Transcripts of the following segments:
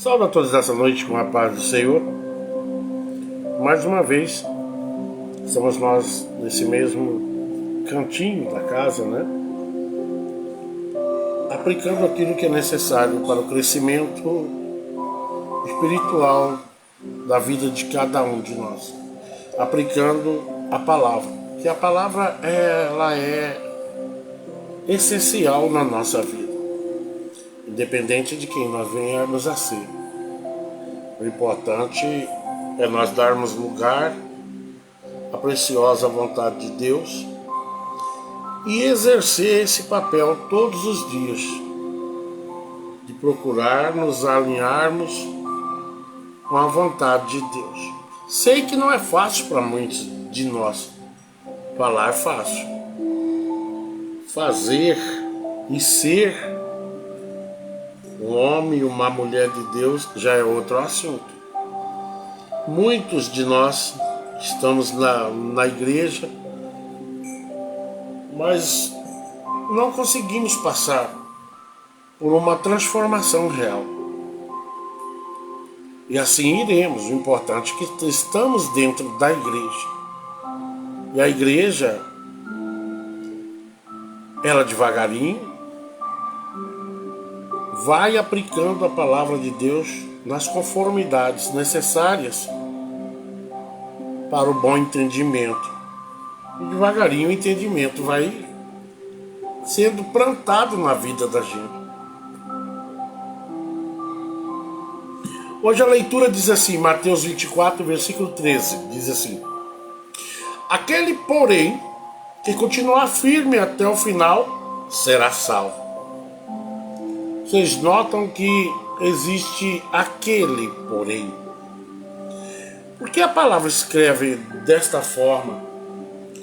Salve a todos nessa noite com a paz do Senhor. Mais uma vez, estamos nós nesse mesmo cantinho da casa, né? Aplicando aquilo que é necessário para o crescimento espiritual da vida de cada um de nós. Aplicando a palavra, que a palavra ela é essencial na nossa vida, independente de quem nós venhamos a ser. O importante é nós darmos lugar à preciosa vontade de Deus e exercer esse papel todos os dias, de procurar nos alinharmos com a vontade de Deus. Sei que não é fácil para muitos de nós. Falar é fácil. Fazer e ser um homem e uma mulher de Deus já é outro assunto. Muitos de nós estamos na igreja, mas não conseguimos passar por uma transformação real. E assim iremos. O importante é que estamos dentro da igreja. E a igreja, ela devagarinho vai aplicando a palavra de Deus nas conformidades necessárias para o bom entendimento. E devagarinho o entendimento vai sendo plantado na vida da gente. Hoje a leitura diz assim, Mateus 24, versículo 13, diz assim: aquele, porém, que continuar firme até o final, será salvo. Vocês notam que existe aquele, porém. Por que a palavra escreve desta forma?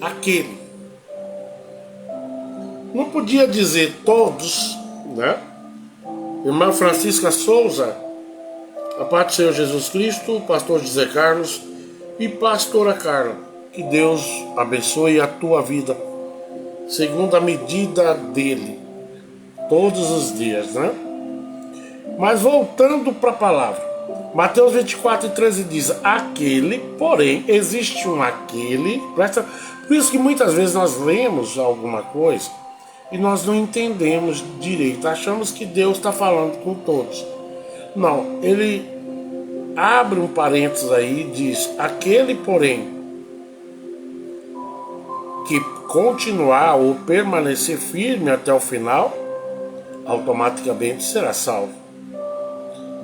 Aquele. Não podia dizer todos, né? Irmã Francisca Souza, a paz do Senhor Jesus Cristo, pastor José Carlos e pastora Carla. Que Deus abençoe a tua vida, segundo a medida dele, todos os dias, né? Mas voltando para a palavra, Mateus 24, 13 diz: aquele, porém, existe um aquele. Por isso que muitas vezes nós lemos alguma coisa e nós não entendemos direito, achamos que Deus está falando com todos. Não, ele abre um parênteses aí e diz: aquele, porém, que continuar ou permanecer firme até o final, automaticamente será salvo.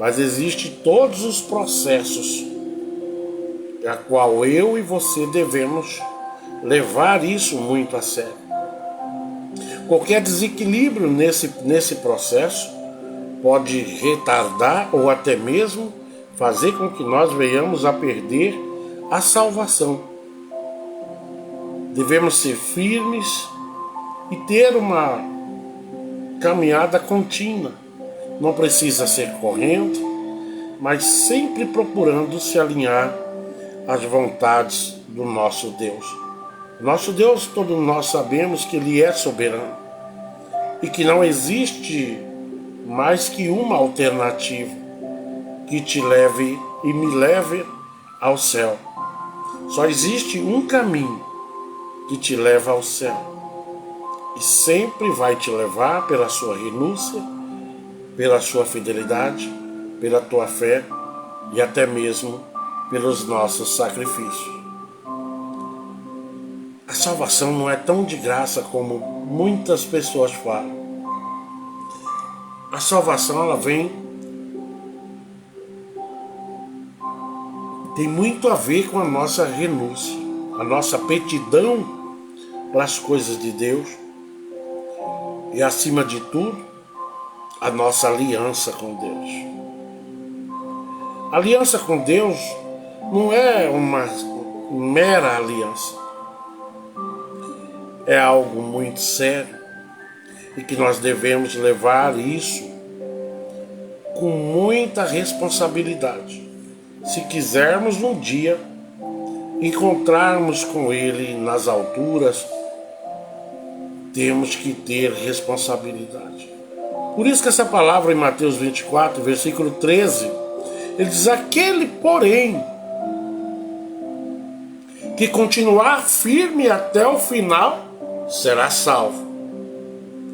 Mas existem todos os processos a qual eu e você devemos levar isso muito a sério. Qualquer desequilíbrio nesse processo pode retardar ou até mesmo fazer com que nós venhamos a perder a salvação. Devemos ser firmes e ter uma caminhada contínua. Não precisa ser correndo, mas sempre procurando se alinhar às vontades do nosso Deus. Nosso Deus, todos nós sabemos que Ele é soberano e que não existe mais que uma alternativa que te leve e me leve ao céu. Só existe um caminho que te leva ao céu e sempre vai te levar pela sua renúncia, pela sua fidelidade, pela tua fé e até mesmo pelos nossos sacrifícios. A salvação não é tão de graça como muitas pessoas falam. A salvação, ela tem muito a ver com a nossa renúncia, a nossa aptidão para as coisas de Deus e, acima de tudo, a nossa aliança com Deus. A aliança com Deus não é uma mera aliança. É algo muito sério e que nós devemos levar isso com muita responsabilidade. Se quisermos um dia encontrarmos com Ele nas alturas, temos que ter responsabilidade. Por isso que essa palavra em Mateus 24, versículo 13, Ele diz: aquele, porém, que continuar firme até o final, será salvo.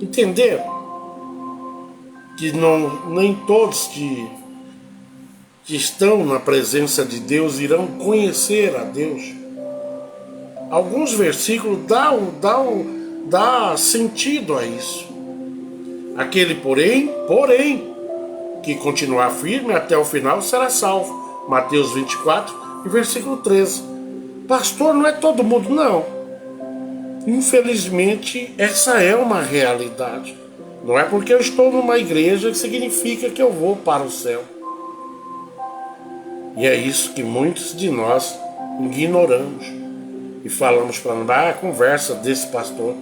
Entenderam? Que nem todos que estão na presença de Deus irão conhecer a Deus. Alguns versículos dá sentido a isso. Aquele, porém, que continuar firme até o final será salvo. Mateus 24 e versículo 13. Pastor, não é todo mundo, não. Infelizmente, essa é uma realidade. Não é porque eu estou numa igreja que significa que eu vou para o céu. E é isso que muitos de nós ignoramos. E falamos para a conversa desse pastor.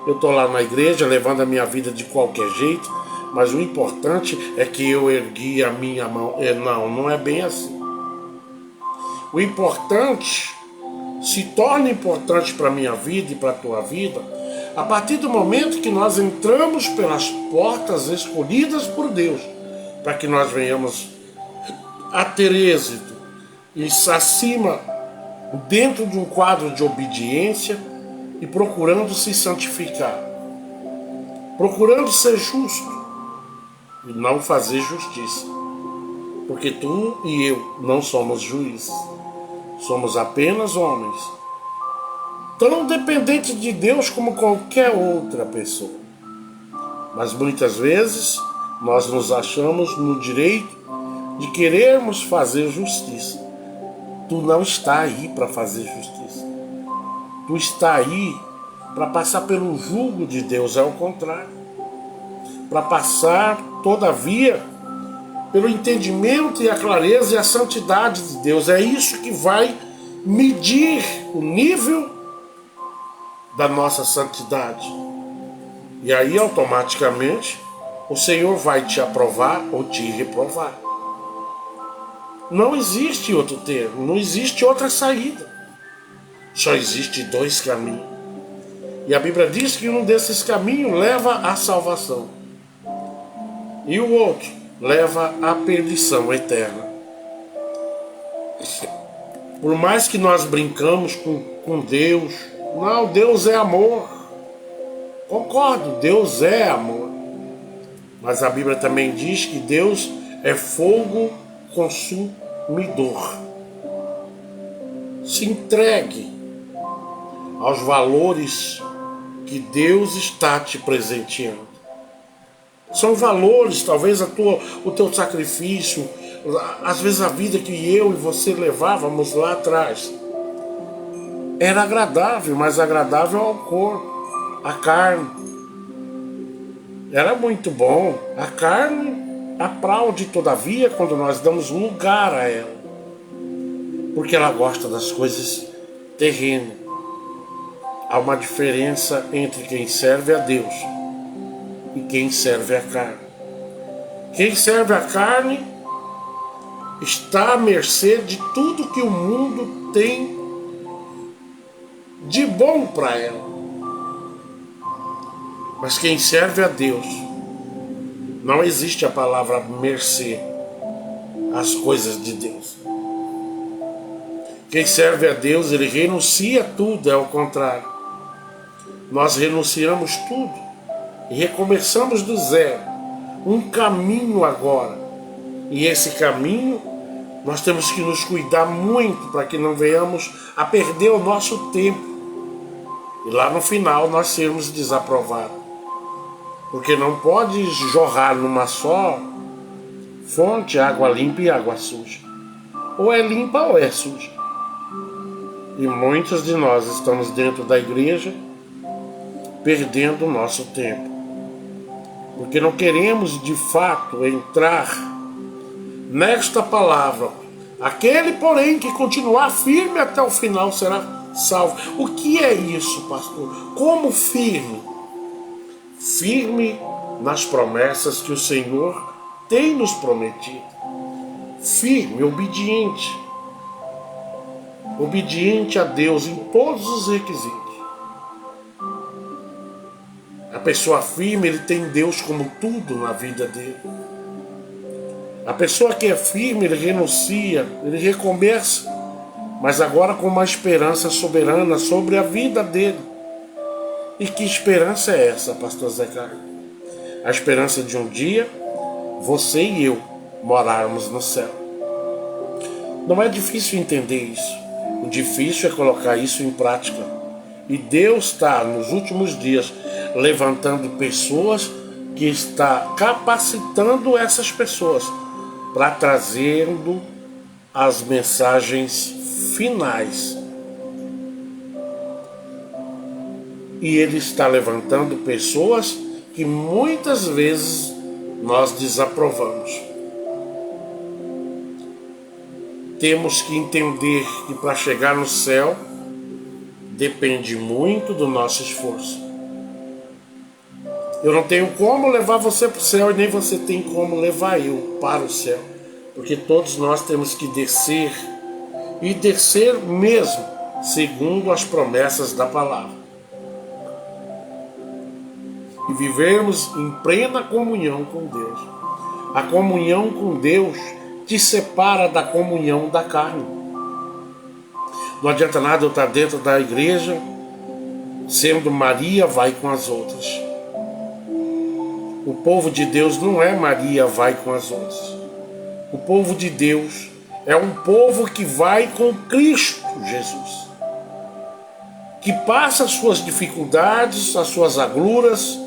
Eu estou lá na igreja levando a minha vida de qualquer jeito, mas o importante é que eu ergui a minha mão. Não é bem assim. O importante se torna importante para a minha vida e para a tua vida a partir do momento que nós entramos pelas portas escolhidas por Deus, para que nós venhamos a ter êxito e acima dentro de um quadro de obediência e procurando se santificar, procurando ser justo e não fazer justiça, porque tu e eu não somos juízes, somos apenas homens, tão dependentes de Deus como qualquer outra pessoa. Mas muitas vezes nós nos achamos no direito de querermos fazer justiça. Tu não está aí para fazer justiça. Tu está aí para passar pelo jugo de Deus, é o contrário. Para passar, todavia, pelo entendimento e a clareza e a santidade de Deus. É isso que vai medir o nível da nossa santidade. E aí, automaticamente, o Senhor vai te aprovar ou te reprovar. Não existe outro termo, não existe outra saída. Só existe dois caminhos. E a Bíblia diz que um desses caminhos leva à salvação. E o outro leva à perdição eterna. Por mais que nós brincamos com Deus, não, Deus é amor. Concordo, Deus é amor. Mas a Bíblia também diz que Deus é fogo consumidor. Se entregue aos valores que Deus está te presenteando. São valores, talvez o teu sacrifício, às vezes a vida que eu e você levávamos lá atrás. Era agradável, mas agradável ao corpo, à carne. Era muito bom. A carne aplaude, todavia, quando nós damos lugar a ela. Porque ela gosta das coisas terrenas. Há uma diferença entre quem serve a Deus e quem serve a carne. Quem serve a carne está à mercê de tudo que o mundo tem de bom para ela. Mas quem serve a Deus, não existe a palavra mercê às coisas de Deus. Quem serve a Deus, ele renuncia tudo, é o contrário. Nós renunciamos tudo e recomeçamos do zero. Um caminho agora. E esse caminho, nós temos que nos cuidar muito para que não venhamos a perder o nosso tempo. E lá no final nós sermos desaprovados. Porque não pode jorrar numa só fonte água limpa e água suja. Ou é limpa ou é suja. E muitos de nós estamos dentro da igreja perdendo o nosso tempo. Porque não queremos de fato entrar nesta palavra. Aquele, porém, que continuar firme até o final será salvo. O que é isso, pastor? Como firme? Firme nas promessas que o Senhor tem nos prometido. Firme, obediente. Obediente a Deus em todos os requisitos. A pessoa firme, ele tem Deus como tudo na vida dele. A pessoa que é firme, ele renuncia, ele recomeça, mas agora com uma esperança soberana sobre a vida dele. E que esperança é essa, pastor Zé Carlos? A esperança de um dia, você e eu morarmos no céu. Não é difícil entender isso. O difícil é colocar isso em prática. E Deus está, nos últimos dias, levantando pessoas que está capacitando essas pessoas para trazendo as mensagens finais. E Ele está levantando pessoas que muitas vezes nós desaprovamos. Temos que entender que para chegar no céu depende muito do nosso esforço. Eu não tenho como levar você para o céu e nem você tem como levar eu para o céu. Porque todos nós temos que descer, e descer mesmo, segundo as promessas da palavra. E vivermos em plena comunhão com Deus. A comunhão com Deus te separa da comunhão da carne. Não adianta nada eu estar dentro da igreja, sendo Maria vai com as outras. O povo de Deus não é Maria vai com as outras. O povo de Deus é um povo que vai com Cristo Jesus. Que passa as suas dificuldades, as suas agruras,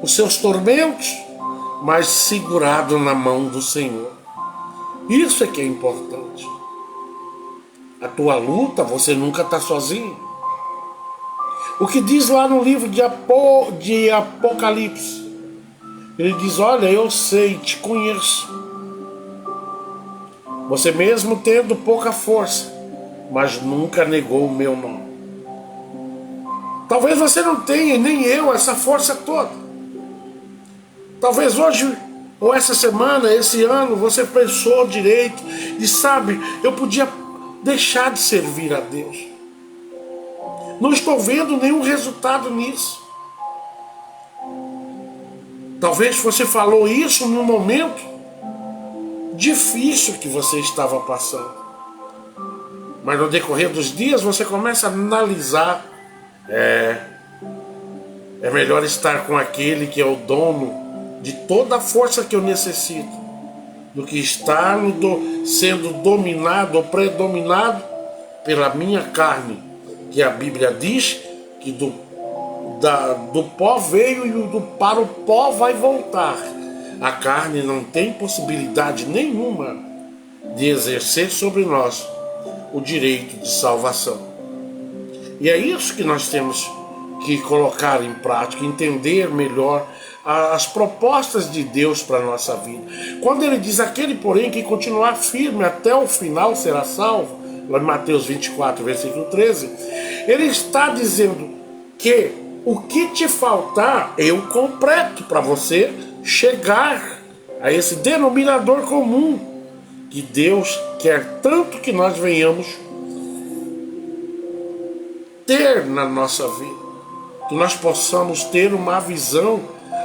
os seus tormentos, mas segurado na mão do Senhor. Isso é que é importante. A tua luta, você nunca está sozinho. O que diz lá no livro de Apocalipse, ele diz, olha, eu sei, te conheço. Você mesmo tendo pouca força, mas nunca negou o meu nome. Talvez você não tenha, nem eu, essa força toda. Talvez hoje, ou essa semana, esse ano, você pensou direito e sabe, eu podia deixar de servir a Deus. Não estou vendo nenhum resultado nisso. Talvez você falou isso num momento difícil que você estava passando. Mas no decorrer dos dias você começa a analisar. É melhor estar com aquele que é o dono de toda a força que eu necessito, do que estar sendo dominado ou predominado pela minha carne, que a Bíblia diz que do pó veio e para o pó vai voltar. A carne não tem possibilidade nenhuma de exercer sobre nós o direito de salvação. E é isso que nós temos que colocar em prática, entender melhor as propostas de Deus para a nossa vida. Quando ele diz, aquele porém que continuar firme até o final será salvo, lá em Mateus 24, versículo 13, ele está dizendo que o que te faltar, eu completo para você chegar a esse denominador comum que Deus quer tanto que nós venhamos ter na nossa vida, que nós possamos ter uma visão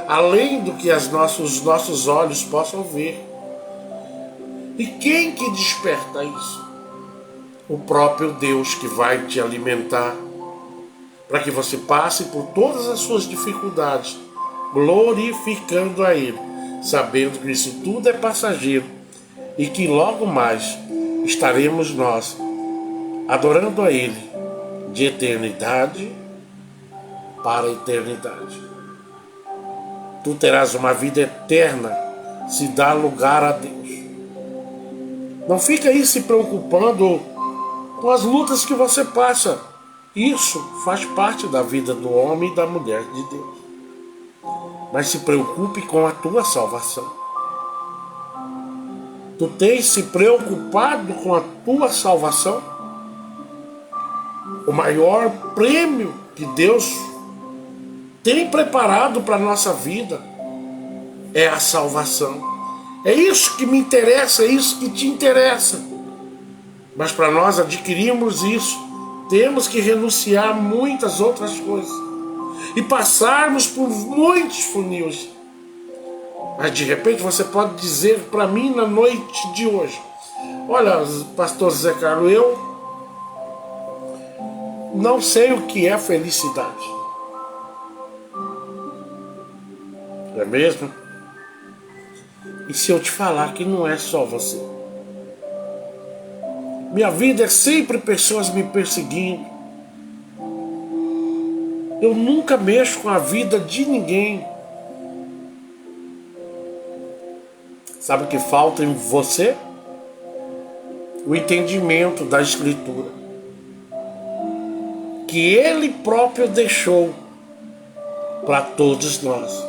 além do que os nossos olhos possam ver. E quem que desperta isso? O próprio Deus, que vai te alimentar para que você passe por todas as suas dificuldades, glorificando a Ele, sabendo que isso tudo é passageiro e que logo mais estaremos nós adorando a Ele de eternidade para a eternidade. Tu terás uma vida eterna se dá lugar a Deus. Não fica aí se preocupando com as lutas que você passa. Isso faz parte da vida do homem e da mulher de Deus. Mas se preocupe com a tua salvação. Tu tens se preocupado com a tua salvação? O maior prêmio que Deus tem preparado para a nossa vida é a salvação. É isso que me interessa, é isso que te interessa. Mas para nós adquirirmos isso, temos que renunciar a muitas outras coisas e passarmos por muitos funis. Mas de repente você pode dizer para mim na noite de hoje: olha, pastor Zé Carlos, eu não sei o que é felicidade. Não é mesmo? E se eu te falar que não é só você? Minha vida é sempre pessoas me perseguindo. Eu nunca mexo com a vida de ninguém. Sabe o que falta em você? O entendimento da Escritura, que Ele próprio deixou para todos nós.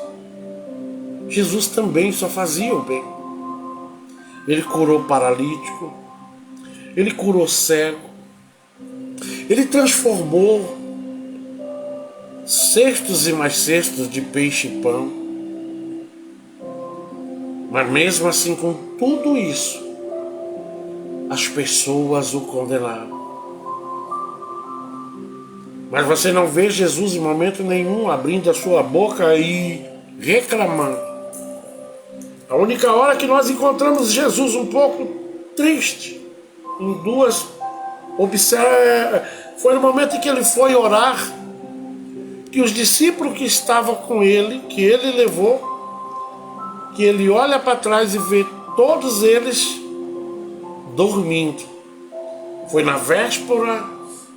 Jesus também só fazia o bem. Ele curou paralítico, Ele curou cego, Ele transformou cestos e mais cestos de peixe e pão. Mas mesmo assim, com tudo isso, as pessoas o condenaram. Mas você não vê Jesus em momento nenhum abrindo a sua boca e reclamando. A única hora que nós encontramos Jesus um pouco triste, em duas, foi no momento em que ele foi orar, que os discípulos que estavam com ele, que ele levou, que ele olha para trás e vê todos eles dormindo. Foi na véspera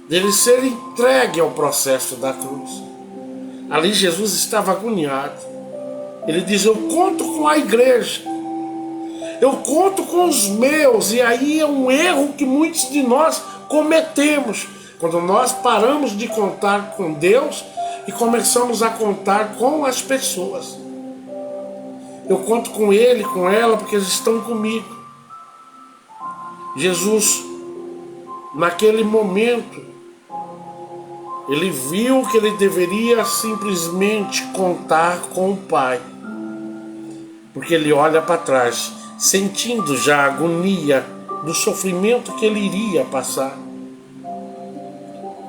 dele ser entregue ao processo da cruz. Ali Jesus estava agoniado. Ele diz: eu conto com a igreja, eu conto com os meus. E aí é um erro que muitos de nós cometemos, quando nós paramos de contar com Deus e começamos a contar com as pessoas. Eu conto com ele, com ela, porque eles estão comigo. Jesus, naquele momento, ele viu que ele deveria simplesmente contar com o Pai. Porque ele olha para trás, sentindo já a agonia do sofrimento que ele iria passar.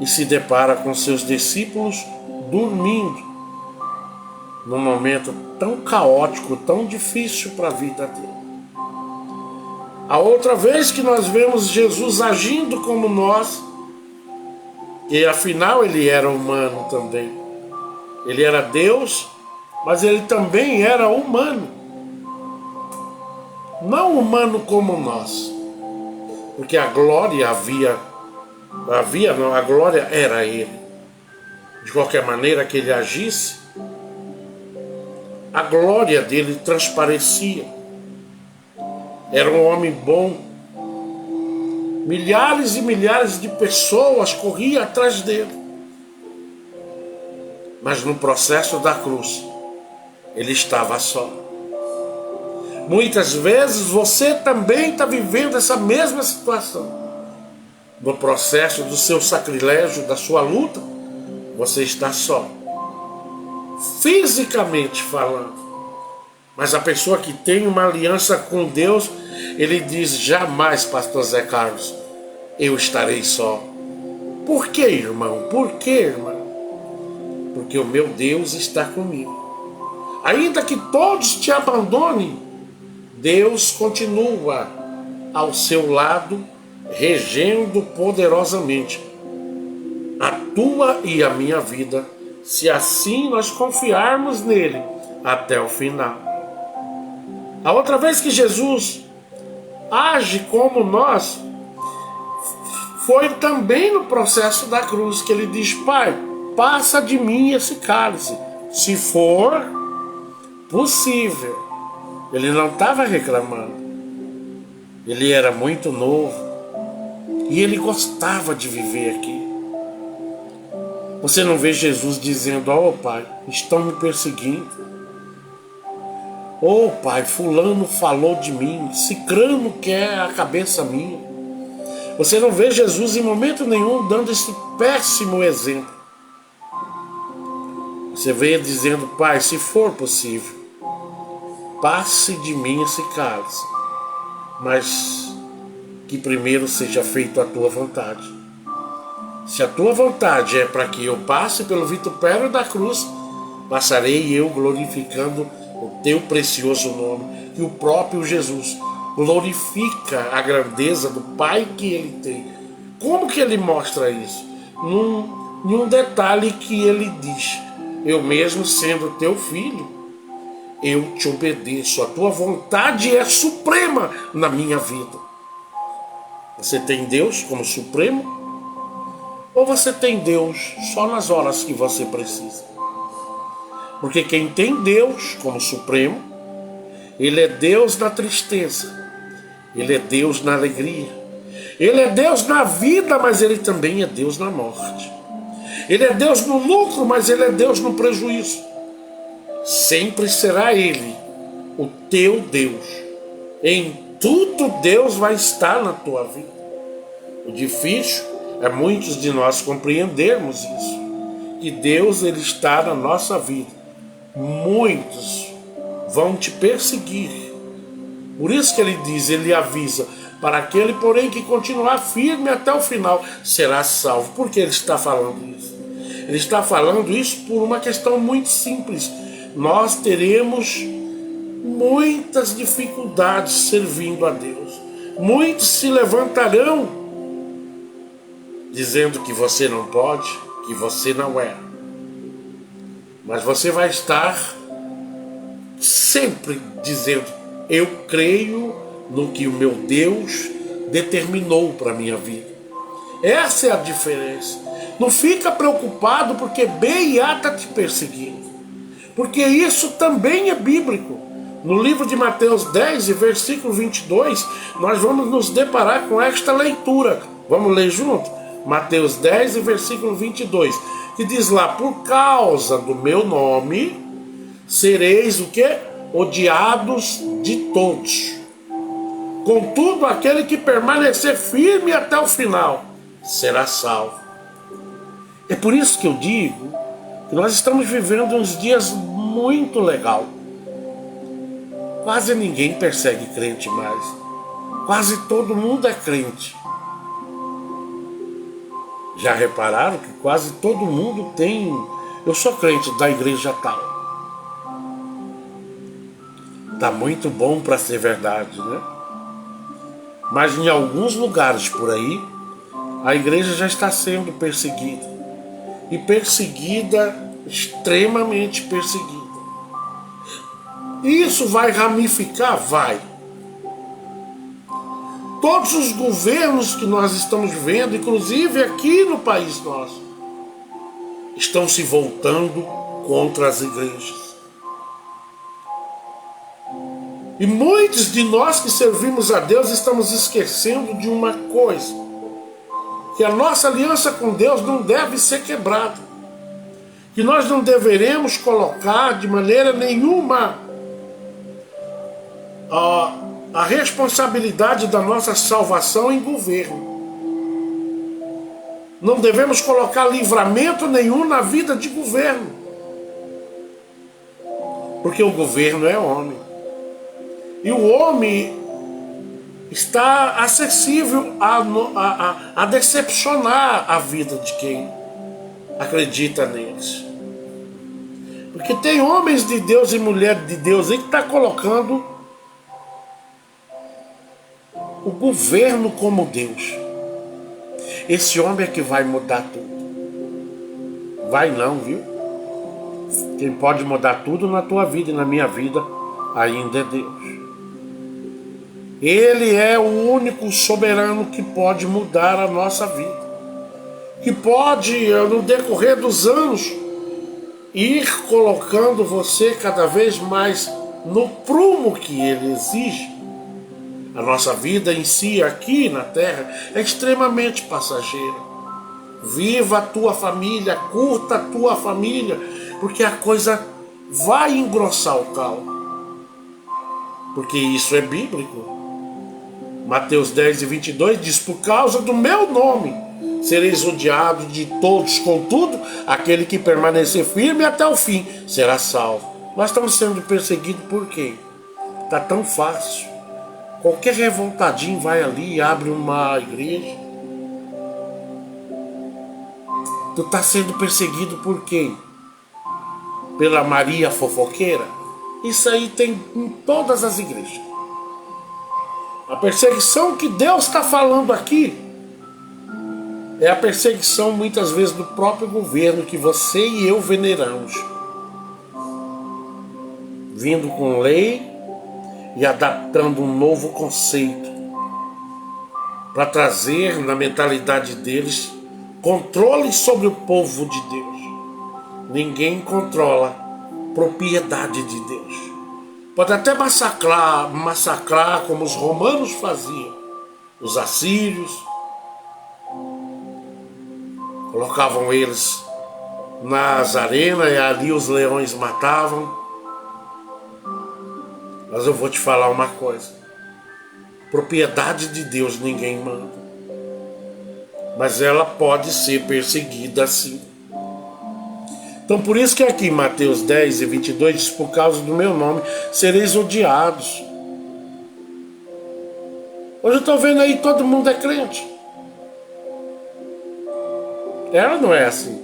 E se depara com seus discípulos dormindo, num momento tão caótico, tão difícil para a vida dele. A outra vez que nós vemos Jesus agindo como nós, e afinal ele era humano também. Ele era Deus, mas ele também era humano. Não humano como nós, porque a glória a glória era ele. De qualquer maneira que ele agisse, a glória dele transparecia. Era um homem bom. Milhares e milhares de pessoas corriam atrás dele. Mas no processo da cruz, ele estava só. Muitas vezes você também está vivendo essa mesma situação. No processo do seu sacrilégio, da sua luta, você está só. Fisicamente falando. Mas a pessoa que tem uma aliança com Deus, ele diz: jamais, pastor Zé Carlos, eu estarei só. Por que, irmão? Por que, irmã? Porque o meu Deus está comigo. Ainda que todos te abandonem, Deus continua ao seu lado, regendo poderosamente a tua e a minha vida, se assim nós confiarmos nele até o final. A outra vez que Jesus age como nós, foi também no processo da cruz, que ele diz: Pai, passa de mim esse cálice, se for possível. Ele não estava reclamando. Ele era muito novo e ele gostava de viver aqui. Você não vê Jesus dizendo: ó Pai, estão me perseguindo. Ô Pai, fulano falou de mim, cicrano quer a cabeça minha. Você não vê Jesus em momento nenhum dando esse péssimo exemplo. Você vê dizendo: Pai, se for possível, passe de mim esse cálice, mas que primeiro seja feita a tua vontade. Se a tua vontade é para que eu passe pelo vitupério da cruz, passarei eu glorificando o teu precioso nome, que o próprio Jesus glorifica a grandeza do Pai que ele tem. Como que ele mostra isso? Em um detalhe que ele diz: eu mesmo sendo teu filho, eu te obedeço, a tua vontade é suprema na minha vida. Você tem Deus como supremo? Ou você tem Deus só nas horas que você precisa? Porque quem tem Deus como supremo, ele é Deus na tristeza, ele é Deus na alegria, ele é Deus na vida, mas ele também é Deus na morte. Ele é Deus no lucro, mas ele é Deus no prejuízo. Sempre será ele o teu Deus. Em tudo Deus vai estar na tua vida. O difícil é muitos de nós compreendermos isso, que Deus ele está na nossa vida. Muitos vão te perseguir. Por isso que ele diz, ele avisa: para aquele, porém, que continuar firme até o final, será salvo. Por que ele está falando isso? Ele está falando isso por uma questão muito simples. Nós teremos muitas dificuldades servindo a Deus. Muitos se levantarão dizendo que você não pode, que você não é. Mas você vai estar sempre dizendo: eu creio no que o meu Deus determinou para a minha vida. Essa é a diferença. Não fica preocupado porque B e A está te perseguindo. Porque isso também é bíblico. No livro de Mateus 10, versículo 22, nós vamos nos deparar com esta leitura. Vamos ler junto? Mateus 10, versículo 22, que diz lá: por causa do meu nome, sereis o quê? Odiados de todos. Contudo, aquele que permanecer firme até o final, será salvo. É por isso que eu digo que nós estamos vivendo uns dias muito legais. Quase ninguém persegue crente mais. Quase todo mundo é crente. Já repararam que quase todo mundo tem: eu sou crente da igreja tal. Tá muito bom para ser verdade, né? Mas em alguns lugares por aí, a igreja já está sendo perseguida. E perseguida, extremamente perseguida. E isso vai ramificar? Vai. Todos os governos que nós estamos vendo, inclusive aqui no país nosso, estão se voltando contra as igrejas. E muitos de nós que servimos a Deus estamos esquecendo de uma coisa: que a nossa aliança com Deus não deve ser quebrada. Que nós não deveremos colocar de maneira nenhuma a responsabilidade da nossa salvação em governo. Não devemos colocar livramento nenhum na vida de governo. Porque o governo é homem. E o homem está acessível a decepcionar a vida de quem acredita neles. Porque tem homens de Deus e mulheres de Deus aí que está colocando o governo como Deus. Esse homem é que vai mudar tudo. Vai não, viu? Quem pode mudar tudo na tua vida e na minha vida ainda é Deus. Ele é o único soberano que pode mudar a nossa vida. Que pode, no decorrer dos anos, ir colocando você cada vez mais no prumo que ele exige. A nossa vida em si, aqui na terra, é extremamente passageira. Viva a tua família, curta a tua família, porque a coisa vai engrossar o caldo. Porque isso é bíblico. Mateus 10, 22 diz: por causa do meu nome sereis odiados de todos, contudo, aquele que permanecer firme até o fim será salvo. Nós estamos sendo perseguidos por quê? Está tão fácil. Qualquer revoltadinho vai ali e abre uma igreja. Tu está sendo perseguido por quem? Pela Maria fofoqueira? Isso aí tem em todas as igrejas. A perseguição que Deus está falando aqui é a perseguição muitas vezes do próprio governo que você e eu veneramos, vindo com lei e adaptando um novo conceito para trazer na mentalidade deles controle sobre o povo de Deus. Ninguém controla propriedade de Deus. Pode até massacrar como os romanos faziam, os assírios. Colocavam eles nas arenas e ali os leões matavam. Mas eu vou te falar uma coisa. Propriedade de Deus ninguém manda. Mas ela pode ser perseguida sim. Então por isso que aqui em Mateus 10 e 22 diz: por causa do meu nome sereis odiados. Hoje eu estou vendo aí todo mundo é crente. Ela não é assim.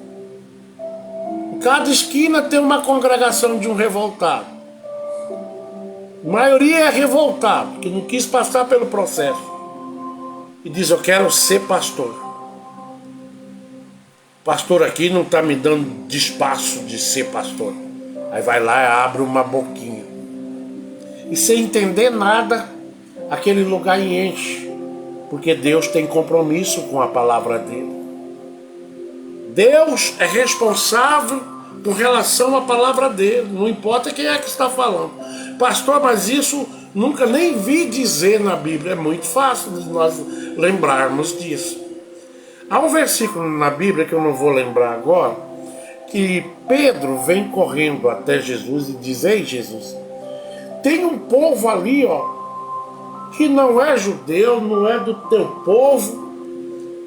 Em cada esquina tem uma congregação de um revoltado. A maioria é revoltado, que não quis passar pelo processo. E diz: eu quero ser pastor. Pastor aqui não está me dando espaço de ser pastor. Aí vai lá e abre uma boquinha. E sem entender nada, aquele lugar enche. Porque Deus tem compromisso com a palavra dele. Deus é responsável com relação à palavra dele. Não importa quem é que está falando. Pastor, mas isso nunca nem vi dizer na Bíblia. É muito fácil de nós lembrarmos disso. Há um versículo na Bíblia que eu não vou lembrar agora, que Pedro vem correndo até Jesus e diz: ei Jesus, tem um povo ali, que não é judeu, não é do teu povo,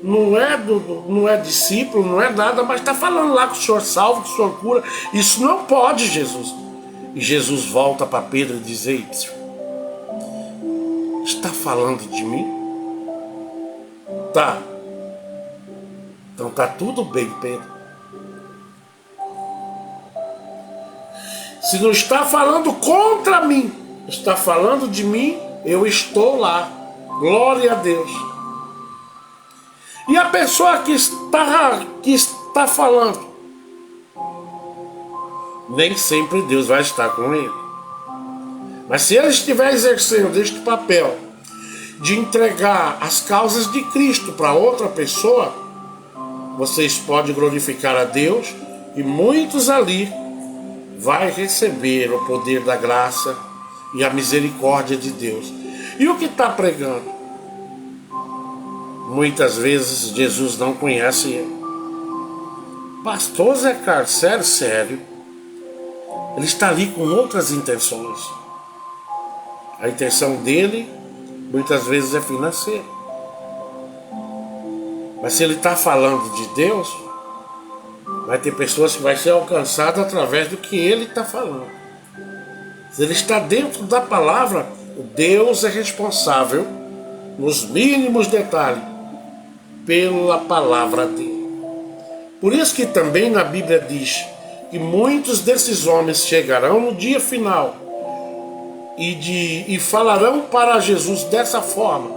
não é discípulo, não é nada, mas está falando lá que o Senhor salva, que o Senhor cura. Isso não pode, Jesus. E Jesus volta para Pedro e diz: ei, está falando de mim? Tá. Então tá tudo bem, Pedro. Se não está falando contra mim, está falando de mim, eu estou lá. Glória a Deus. E a pessoa que está falando, nem sempre Deus vai estar com ele. Mas se ele estiver exercendo este papel de entregar as causas de Cristo para outra pessoa, vocês podem glorificar a Deus e muitos ali vai receber o poder da graça e a misericórdia de Deus. E o que está pregando? Muitas vezes Jesus não conhece ele. Pastor Zé Carlos, sério. Ele está ali com outras intenções. A intenção dele muitas vezes é financeira. Mas se ele está falando de Deus, vai ter pessoas que vai ser alcançadas através do que ele está falando. Se ele está dentro da palavra, Deus é responsável, nos mínimos detalhes, pela palavra dele. Por isso que também na Bíblia diz que muitos desses homens chegarão no dia final e falarão para Jesus dessa forma: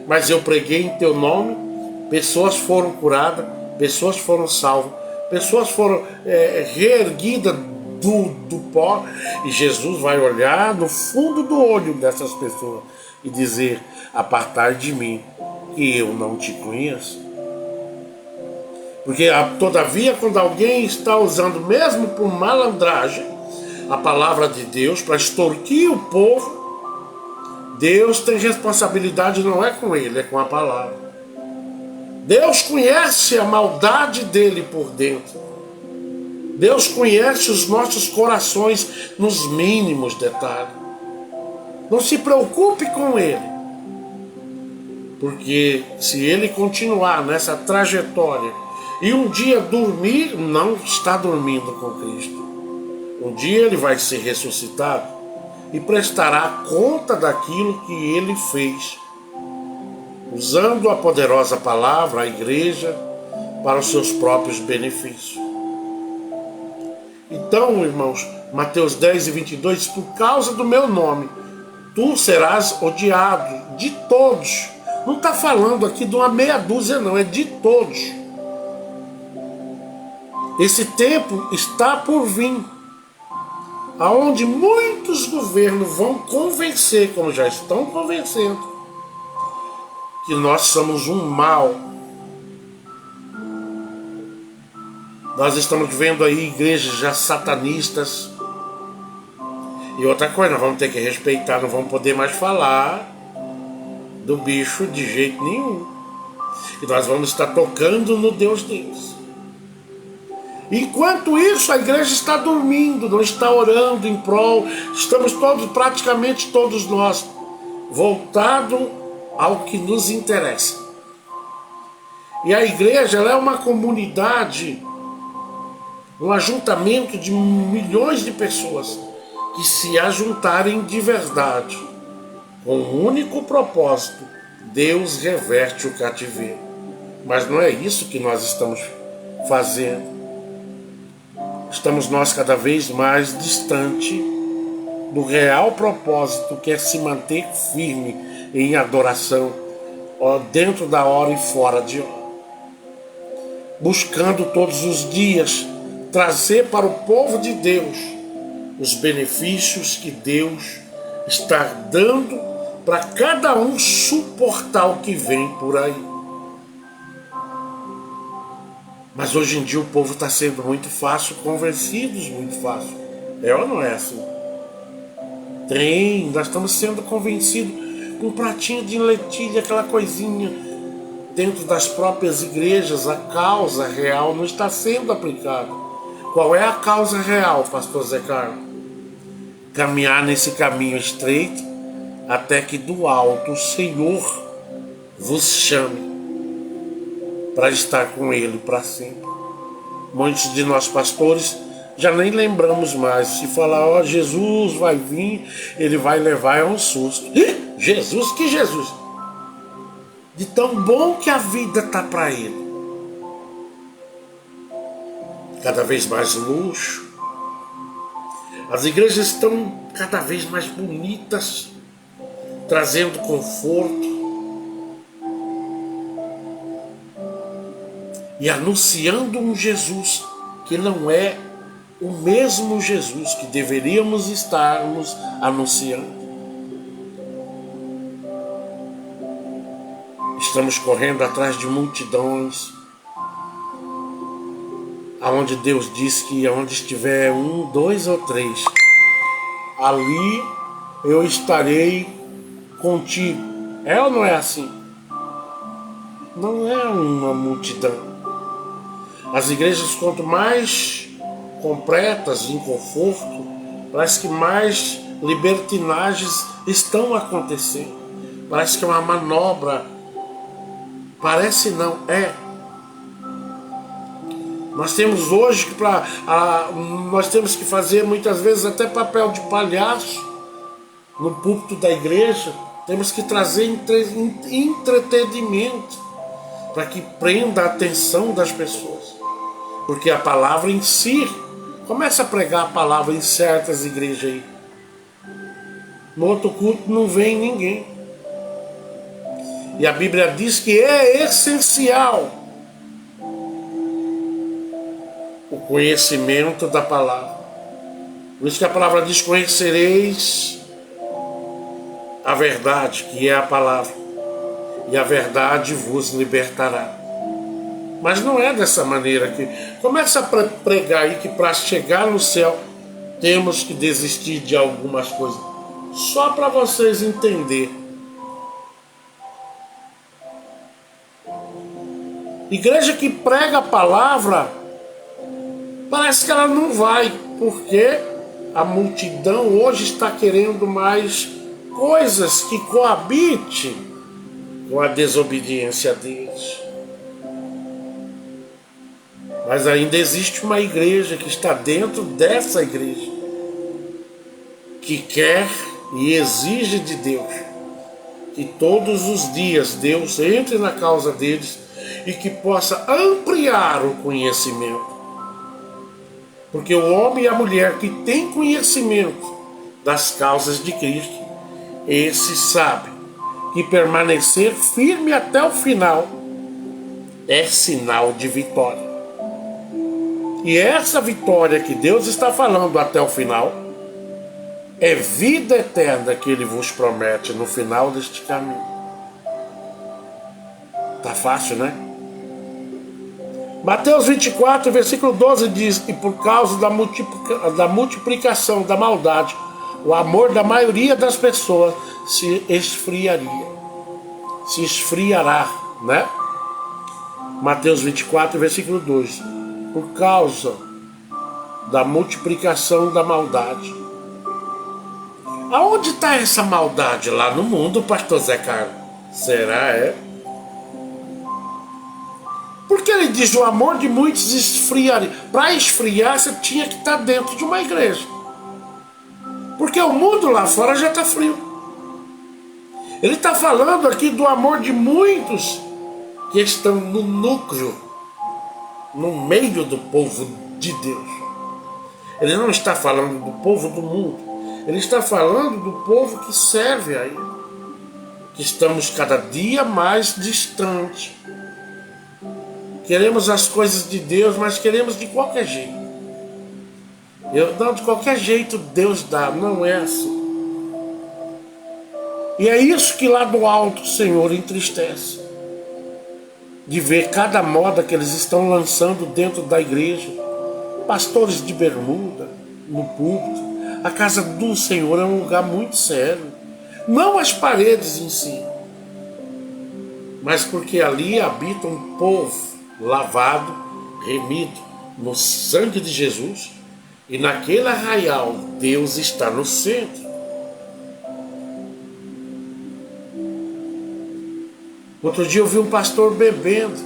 mas eu preguei em teu nome, pessoas foram curadas, pessoas foram salvas, pessoas foram reerguidas do pó. E Jesus vai olhar no fundo do olho dessas pessoas e dizer: apartai de mim, que eu não te conheço. Porque todavia, quando alguém está usando, mesmo por malandragem, a palavra de Deus para extorquir o povo, Deus tem responsabilidade, não é com ele, é com a palavra. Deus conhece a maldade dele por dentro. Deus conhece os nossos corações nos mínimos detalhes. Não se preocupe com ele. Porque se ele continuar nessa trajetória e um dia dormir, não está dormindo com Cristo. Um dia ele vai ser ressuscitado e prestará conta daquilo que ele fez, usando a poderosa palavra, a igreja, para os seus próprios benefícios. Então, irmãos, Mateus 10:22, por causa do meu nome, tu serás odiado de todos. Não está falando aqui de uma meia dúzia, não, é de todos. Esse tempo está por vir, aonde muitos governos vão convencer, como já estão convencendo, que nós somos um mal. Nós estamos vendo aí igrejas já satanistas. E outra coisa, nós vamos ter que respeitar, não vamos poder mais falar do bicho de jeito nenhum. E nós vamos estar tocando no Deus deles. Enquanto isso, a igreja está dormindo, não está orando em prol. Estamos todos, praticamente todos nós, voltados ao que nos interessa. E a igreja, ela é uma comunidade, um ajuntamento de milhões de pessoas que se ajuntarem de verdade, com um único propósito: Deus reverte o cativeiro. Mas não é isso que nós estamos fazendo. Estamos nós cada vez mais distante do real propósito, que é se manter firme em adoração, dentro da hora e fora de hora. Buscando todos os dias trazer para o povo de Deus os benefícios que Deus está dando para cada um suportar o que vem por aí. Mas hoje em dia o povo está sendo muito fácil, convencidos muito fácil. É ou não é assim? Nós estamos sendo convencidos com um pratinho de lentilha, aquela coisinha. Dentro das próprias igrejas, a causa real não está sendo aplicada. Qual é a causa real, pastor Zé Carlos? Caminhar nesse caminho estreito até que do alto o Senhor vos chame para estar com Ele para sempre. Muitos de nós pastores já nem lembramos mais. Se falar, Jesus vai vir, Ele vai levar, é um susto. Jesus, que Jesus? De tão bom que a vida está para Ele. Cada vez mais luxo. As igrejas estão cada vez mais bonitas, trazendo conforto e anunciando um Jesus que não é o mesmo Jesus que deveríamos estarmos anunciando. Estamos correndo atrás de multidões, aonde Deus diz que onde estiver 1, 2 ou 3, ali eu estarei contigo. É ou não é assim? Não é uma multidão. As igrejas, quanto mais completas em conforto, parece que mais libertinagens estão acontecendo. Parece que é uma manobra. Parece não, é. Nós temos hoje que nós temos que fazer muitas vezes até papel de palhaço no púlpito da igreja. Temos que trazer entretenimento para que prenda a atenção das pessoas. Porque a palavra em si, começa a pregar a palavra em certas igrejas aí. No outro culto não vem ninguém. E a Bíblia diz que é essencial o conhecimento da palavra. Por isso que a palavra diz: conhecereis a verdade, que é a palavra, e a verdade vos libertará. Mas não é dessa maneira que começa a pregar aí que para chegar no céu temos que desistir de algumas coisas. Só para vocês entenderem. Igreja que prega a palavra, parece que ela não vai, porque a multidão hoje está querendo mais coisas que coabitem com a desobediência deles. Mas ainda existe uma igreja que está dentro dessa igreja, que quer e exige de Deus que todos os dias Deus entre na causa deles e que possa ampliar o conhecimento. Porque o homem e a mulher que tem conhecimento das causas de Cristo, esse sabe que permanecer firme até o final é sinal de vitória. E essa vitória que Deus está falando até o final é vida eterna que Ele vos promete no final deste caminho. Tá fácil, né? Mateus 24, versículo 12 diz: e por causa da multiplicação da maldade, o amor da maioria das pessoas se esfriará, né? Mateus 24, versículo 2: por causa da multiplicação da maldade. Aonde está essa maldade? Lá no mundo, pastor Zé Carlos. Será, Porque ele diz: o amor de muitos esfriaria. Para esfriar, você tinha que estar dentro de uma igreja. Porque o mundo lá fora já está frio. Ele está falando aqui do amor de muitos que estão no núcleo, no meio do povo de Deus. Ele não está falando do povo do mundo. Ele está falando do povo que serve a Ele. Que estamos cada dia mais distantes. Queremos as coisas de Deus, mas queremos de qualquer jeito. Não, de qualquer jeito Deus dá, não é assim. E é isso que lá do alto o Senhor entristece. De ver cada moda que eles estão lançando dentro da igreja. Pastores de bermuda, no púlpito. A casa do Senhor é um lugar muito sério. Não as paredes em si, mas porque ali habita um povo lavado, remido no sangue de Jesus. E naquele arraial, Deus está no centro. Outro dia eu vi um pastor bebendo.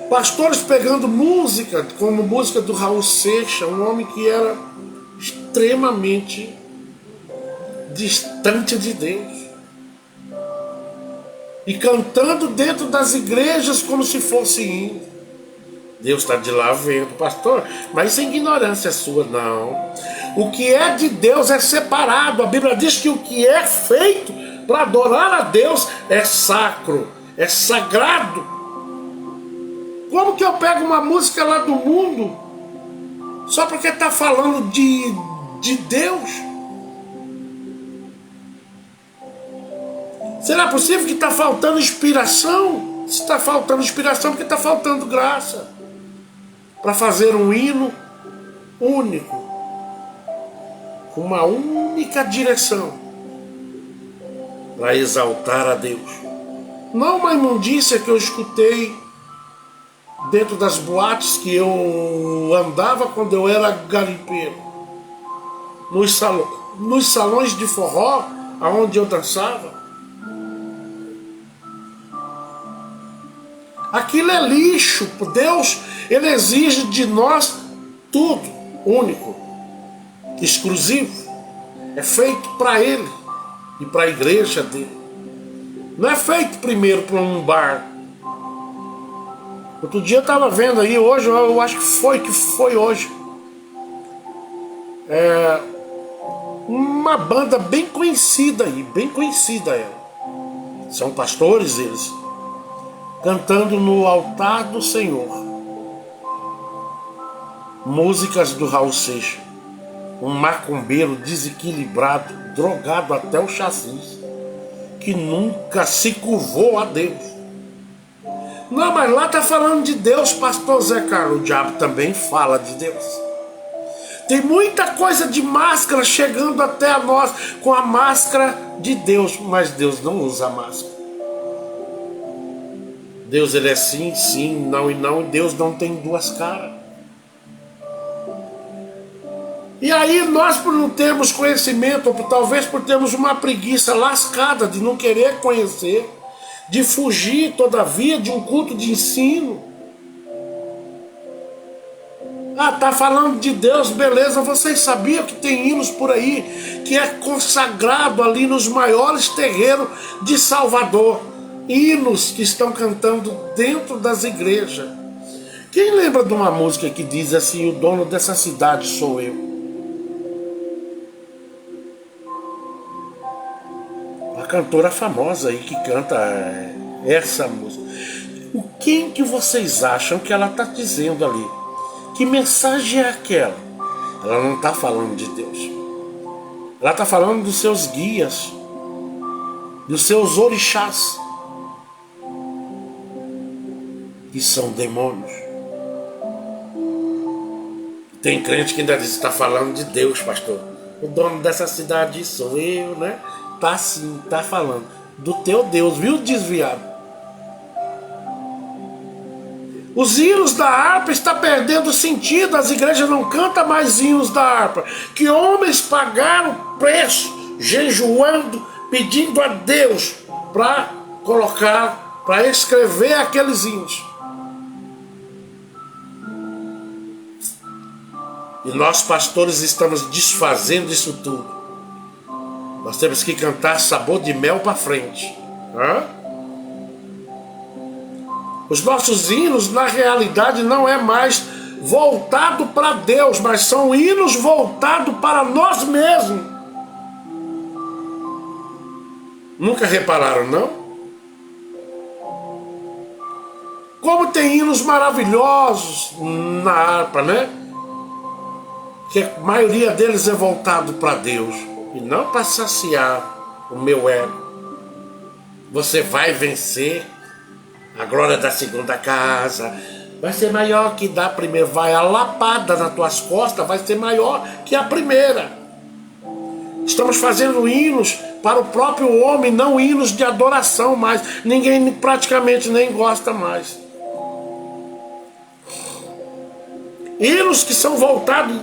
Pastores pegando música, como música do Raul Seixas, um homem que era extremamente distante de Deus. E cantando dentro das igrejas como se fosse hino. Deus está de lá vendo, pastor, mas isso é ignorância sua, não. O que é de Deus é separado. A Bíblia diz que o que é feito para adorar a Deus é sacro, é sagrado. Como que eu pego uma música lá do mundo só porque está falando de Deus? Será possível que está faltando inspiração? Se está faltando inspiração, porque está faltando graça para fazer um hino único, com uma única direção, para exaltar a Deus. Não uma imundícia que eu escutei dentro das boates que eu andava quando eu era garimpeiro, nos salões de forró aonde eu dançava. Aquilo é lixo. Deus, Ele exige de nós tudo único, exclusivo. É feito para Ele e para a igreja dele. Não é feito primeiro para um bar. Outro dia eu estava vendo aí, hoje, eu acho que foi hoje. Uma banda bem conhecida aí, bem conhecida ela. São pastores eles. Cantando no altar do Senhor. Músicas do Raul Seixas. Um macumbeiro desequilibrado, drogado até o chassis, que nunca se curvou a Deus. Não, mas lá está falando de Deus, pastor Zé Carlos. O diabo também fala de Deus. Tem muita coisa de máscara chegando até a nós com a máscara de Deus, mas Deus não usa máscara. Deus, ele é sim, sim, não e não. Deus não tem duas caras. E aí nós, por não termos conhecimento, ou talvez por termos uma preguiça lascada de não querer conhecer, de fugir todavia de um culto de ensino. Tá falando de Deus, beleza. Vocês sabiam que tem hinos por aí que é consagrado ali nos maiores terreiros de Salvador. Hinos que estão cantando dentro das igrejas, Quem lembra de uma música que diz assim: o dono dessa cidade sou eu? Uma cantora famosa aí que canta essa música. O que vocês acham que ela está dizendo ali? Que mensagem é aquela? Ela não está falando de Deus. Ela está falando dos seus guias, dos seus orixás, que são demônios. Tem crente que ainda diz: está falando de Deus, pastor. O dono dessa cidade sou eu, né? Tá sim, tá falando do teu Deus, viu, desviado? Os hinos da harpa estão perdendo sentido. As igrejas não cantam mais hinos da harpa. Que homens pagaram preço, jejuando, pedindo a Deus para colocar, para escrever aqueles hinos. E nós, pastores, estamos desfazendo isso tudo. Nós temos que cantar sabor de mel para frente. Os nossos hinos, na realidade, não é mais voltado para Deus, mas são hinos voltados para nós mesmos. Nunca repararam, não? Como tem hinos maravilhosos na harpa, né? Que a maioria deles é voltado para Deus e não para saciar o meu ego. Você vai vencer. A glória da segunda casa vai ser maior que da primeira. Vai a lapada nas tuas costas, vai ser maior que a primeira. Estamos fazendo hinos para o próprio homem, não hinos de adoração mais. Ninguém praticamente nem gosta mais. Hinos que são voltados,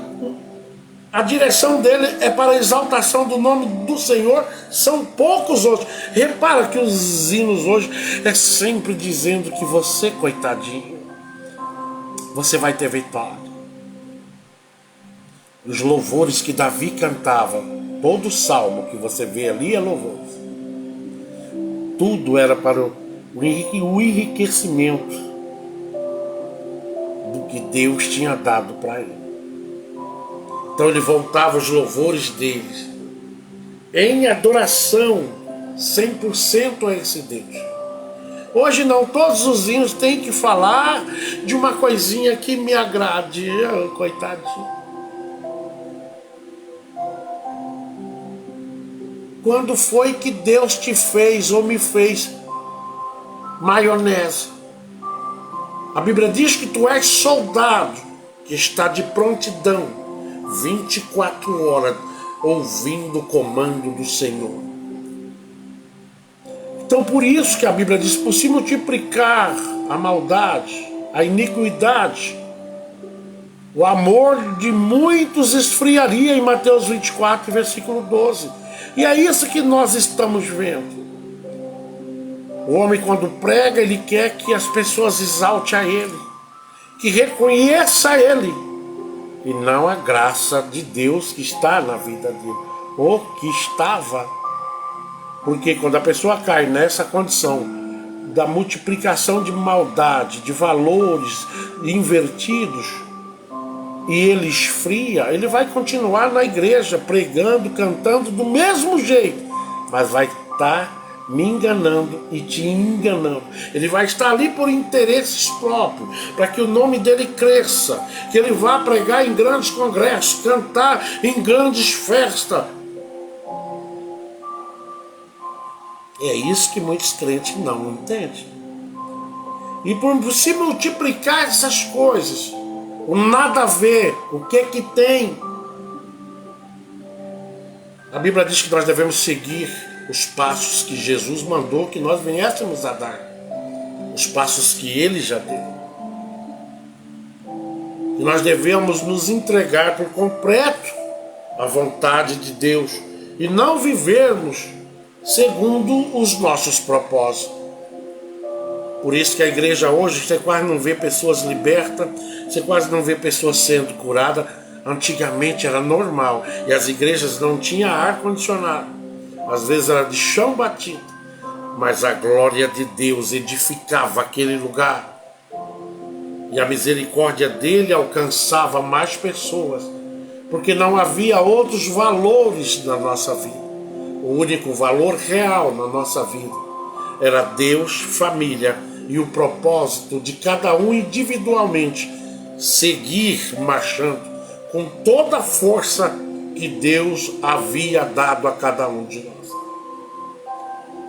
a direção dele é para a exaltação do nome do Senhor, são poucos hoje. Repara que os hinos hoje é sempre dizendo que você, coitadinho, você vai ter vitória. Os louvores que Davi cantava, todo salmo que você vê ali é louvor. Tudo era para o enriquecimento do que Deus tinha dado para ele. Então ele voltava os louvores deles em adoração 100% a esse Deus. Hoje não, todos os hinos têm que falar de uma coisinha que me agrade. Coitadinho. Quando foi que Deus te fez ou me fez maionese? A Bíblia diz que tu és soldado, que está de prontidão 24 horas ouvindo o comando do Senhor. Então por isso que a Bíblia diz: por se multiplicar a maldade, a iniquidade, o amor de muitos esfriaria, em Mateus 24, versículo 12. E é isso que nós estamos vendo. O homem, quando prega, ele quer que as pessoas exaltem a ele, que reconheça ele, e não a graça de Deus que está na vida dele, ou que estava. Porque quando a pessoa cai nessa condição da multiplicação de maldade, de valores invertidos, e ele esfria, ele vai continuar na igreja pregando, cantando do mesmo jeito, mas vai estar me enganando e te enganando. Ele vai estar ali por interesses próprios, para que o nome dele cresça, que ele vá pregar em grandes congressos, cantar em grandes festas. É isso que muitos crentes não entendem. E por se multiplicar essas coisas, o nada a ver, o que tem? A Bíblia diz que nós devemos seguir os passos que Jesus mandou que nós viéssemos a dar, os passos que ele já deu. E nós devemos nos entregar por completo à vontade de Deus e não vivermos segundo os nossos propósitos. Por isso que a igreja hoje, você quase não vê pessoas libertas, você quase não vê pessoas sendo curadas. Antigamente era normal, e as igrejas não tinham ar-condicionado, às vezes era de chão batido, mas a glória de Deus edificava aquele lugar. E a misericórdia dele alcançava mais pessoas, porque não havia outros valores na nossa vida. O único valor real na nossa vida era Deus, família e o propósito de cada um individualmente seguir marchando com toda a força que Deus havia dado a cada um de nós.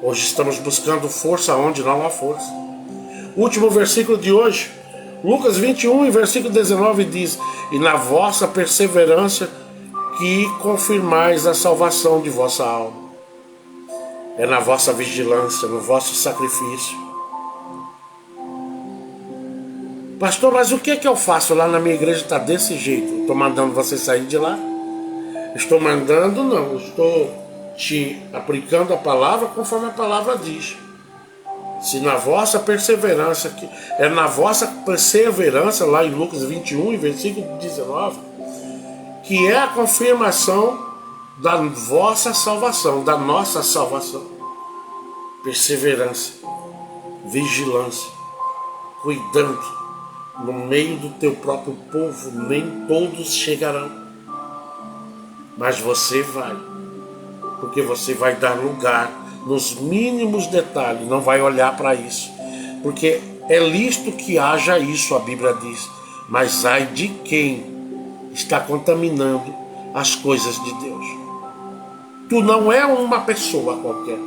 Hoje estamos buscando força onde não há força. O último versículo de hoje, Lucas 21, versículo 19, diz: e na vossa perseverança que confirmais a salvação de vossa alma. É na vossa vigilância, no vosso sacrifício. Pastor, mas o que é que eu faço? Lá na minha igreja está desse jeito. Estou mandando você sair de lá? Estou mandando, não. Estou te aplicando a palavra conforme a palavra diz. Se na vossa perseverança, é na vossa perseverança, lá em Lucas 21, versículo 19, que é a confirmação da vossa salvação, da nossa salvação. Perseverança, vigilância, cuidando. No meio do teu próprio povo, nem todos chegarão. Mas você vai, porque você vai dar lugar nos mínimos detalhes, não vai olhar para isso. Porque é lícito que haja isso, a Bíblia diz. Mas ai de quem está contaminando as coisas de Deus. Tu não é uma pessoa qualquer.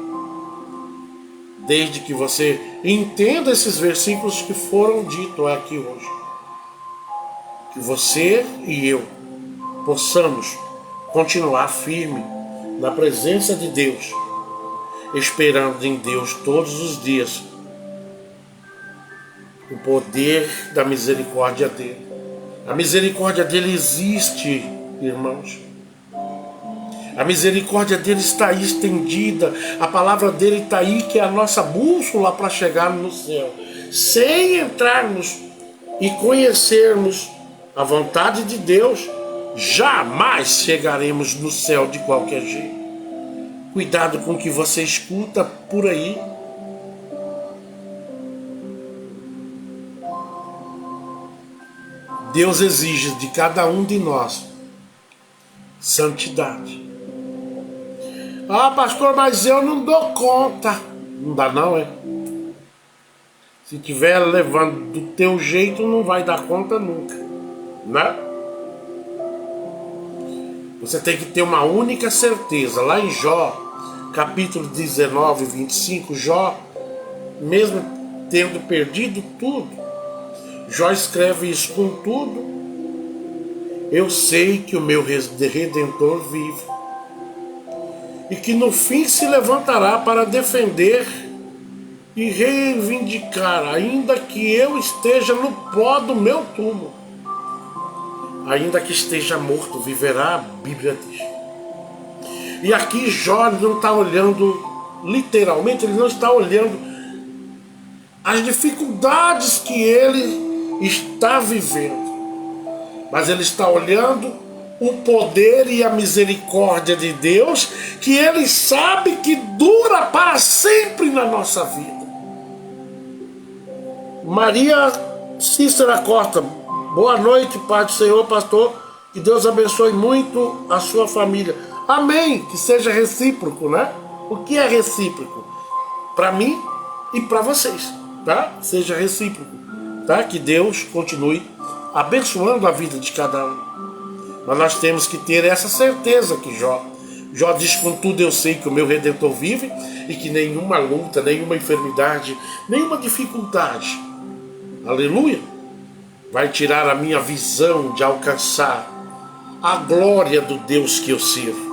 Desde que você entenda esses versículos que foram ditos aqui hoje. Que você e eu possamos continuar firme na presença de Deus, esperando em Deus todos os dias o poder da misericórdia dele. A misericórdia dele existe, irmãos. A misericórdia dele está aí estendida. A palavra dele está aí, que é a nossa bússola para chegar no céu. Sem entrarmos e conhecermos a vontade de Deus, jamais chegaremos no céu de qualquer jeito. Cuidado com o que você escuta por aí. Deus exige de cada um de nós santidade. Ah, pastor, mas eu não dou conta. Não dá não, é? Se estiver levando do teu jeito, não vai dar conta nunca, né? Você tem que ter uma única certeza. Lá em Jó, capítulo 19, 25, Jó, mesmo tendo perdido tudo, Jó escreve isso: contudo, eu sei que o meu Redentor vive, e que no fim se levantará para defender e reivindicar, ainda que eu esteja no pó do meu túmulo. Ainda que esteja morto, viverá, a Bíblia diz. E aqui Jó não está olhando, literalmente, ele não está olhando as dificuldades que ele está vivendo, mas ele está olhando o poder e a misericórdia de Deus, que ele sabe que dura para sempre na nossa vida. Maria Cícera Costa: boa noite, Pai do Senhor, pastor, que Deus abençoe muito a sua família. Amém, que seja recíproco, né? O que é recíproco? Para mim e para vocês, tá? Seja recíproco, tá? Que Deus continue abençoando a vida de cada um. Mas nós temos que ter essa certeza que Jó diz: contudo eu sei que o meu Redentor vive, e que nenhuma luta, nenhuma enfermidade, nenhuma dificuldade, aleluia, vai tirar a minha visão de alcançar a glória do Deus que eu sirvo.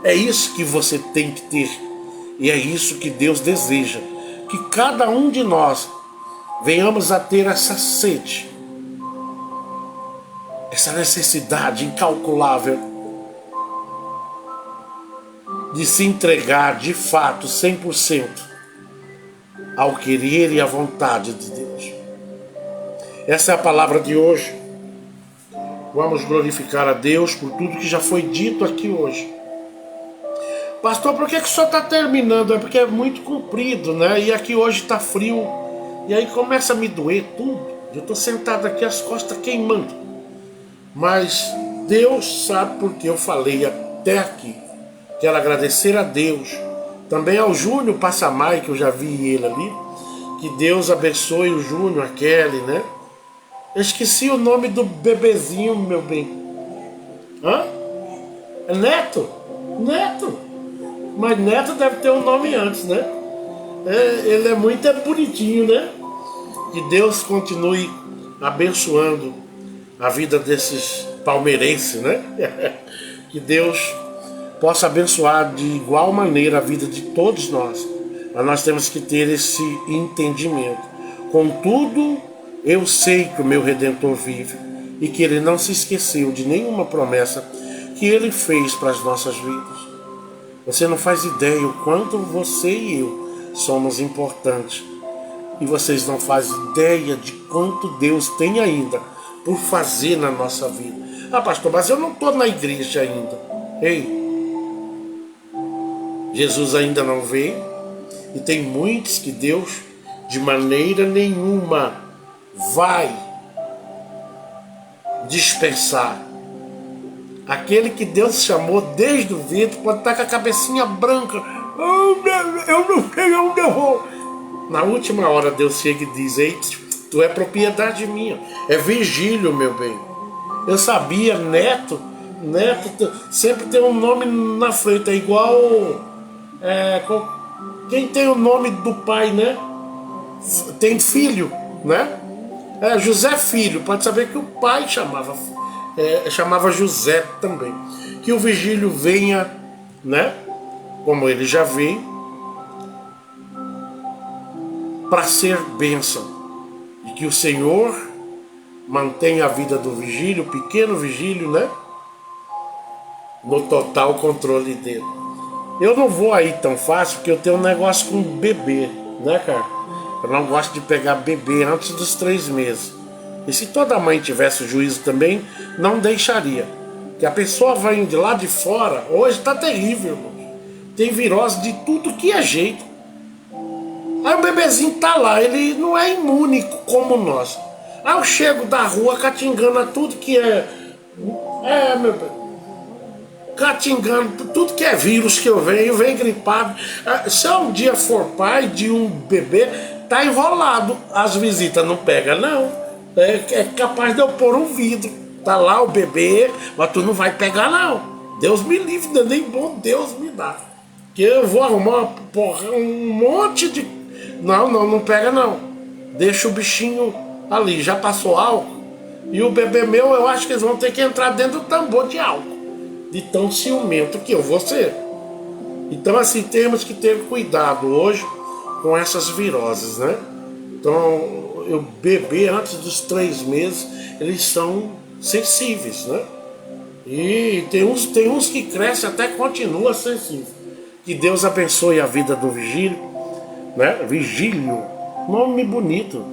É isso que você tem que ter, e é isso que Deus deseja, que cada um de nós venhamos a ter essa sede, essa necessidade incalculável de se entregar de fato 100% ao querer e à vontade de Deus. Essa é a palavra de hoje. Vamos glorificar a Deus por tudo que já foi dito aqui hoje. Pastor, por que o senhor está terminando? É porque é muito comprido, né? E aqui hoje está frio, e aí começa a me doer tudo. Eu estou sentado aqui, as costas queimando. Mas Deus sabe porque eu falei até aqui. Quero agradecer a Deus. Também ao Júnior Passamai, que eu já vi ele ali. Que Deus abençoe o Júnior, a Kelly, né? Eu esqueci o nome do bebezinho, meu bem. Hã? É Neto? Neto. Mas Neto deve ter um nome antes, né? Ele é muito bonitinho, né? Que Deus continue abençoando a vida desses palmeirenses, né? Que Deus possa abençoar de igual maneira a vida de todos nós. Mas nós temos que ter esse entendimento. Contudo, eu sei que o meu Redentor vive e que Ele não se esqueceu de nenhuma promessa que Ele fez para as nossas vidas. Você não faz ideia o quanto você e eu somos importantes. E vocês não fazem ideia de quanto Deus tem ainda por fazer na nossa vida. Ah, pastor, mas eu não estou na igreja ainda. Ei, Jesus ainda não veio. E tem muitos que Deus, de maneira nenhuma, vai dispensar. Aquele que Deus chamou desde o ventre pode estar com a cabecinha branca. Eu não sei onde eu vou. Na última hora Deus chega e diz: ei, tu é propriedade minha. É Virgílio, meu bem. Eu sabia, Neto sempre tem um nome na frente. É igual quem tem o nome do pai, né? Tem filho, né? José Filho. Pode saber que o pai chamava José também. Que o Virgílio venha, né? Como ele já veio, para ser bênção. E que o Senhor mantenha a vida do Virgílio, o pequeno Virgílio, né? No total controle dele. Eu não vou aí tão fácil, porque eu tenho um negócio com bebê, né, cara? Eu não gosto de pegar bebê antes dos 3 meses. E se toda mãe tivesse juízo também, não deixaria. Que a pessoa vai de lá de fora, hoje tá terrível, irmão. Tem virose de tudo que é jeito. Aí o bebezinho tá lá, ele não é imune como nós. Aí eu chego da rua catingando a tudo que meu bem, catingando tudo que é vírus que eu venho gripado. Se eu um dia for pai de um bebê, tá enrolado. As visitas não pega não. É capaz de eu pôr um vidro. Tá lá o bebê, mas tu não vai pegar não. Deus me livre, nem bom Deus me dá. Que eu vou arrumar um monte de... Não pega não. Deixa o bichinho ali, já passou álcool. E o bebê meu, eu acho que eles vão ter que entrar dentro do tambor de álcool. De tão ciumento que eu vou ser. Então assim, temos que ter cuidado hoje com essas viroses, né? Então, o bebê antes dos 3 meses, eles são sensíveis, né? E tem uns que crescem até continua sensível. Que Deus abençoe a vida do Virgílio, né? Virgílio, nome bonito.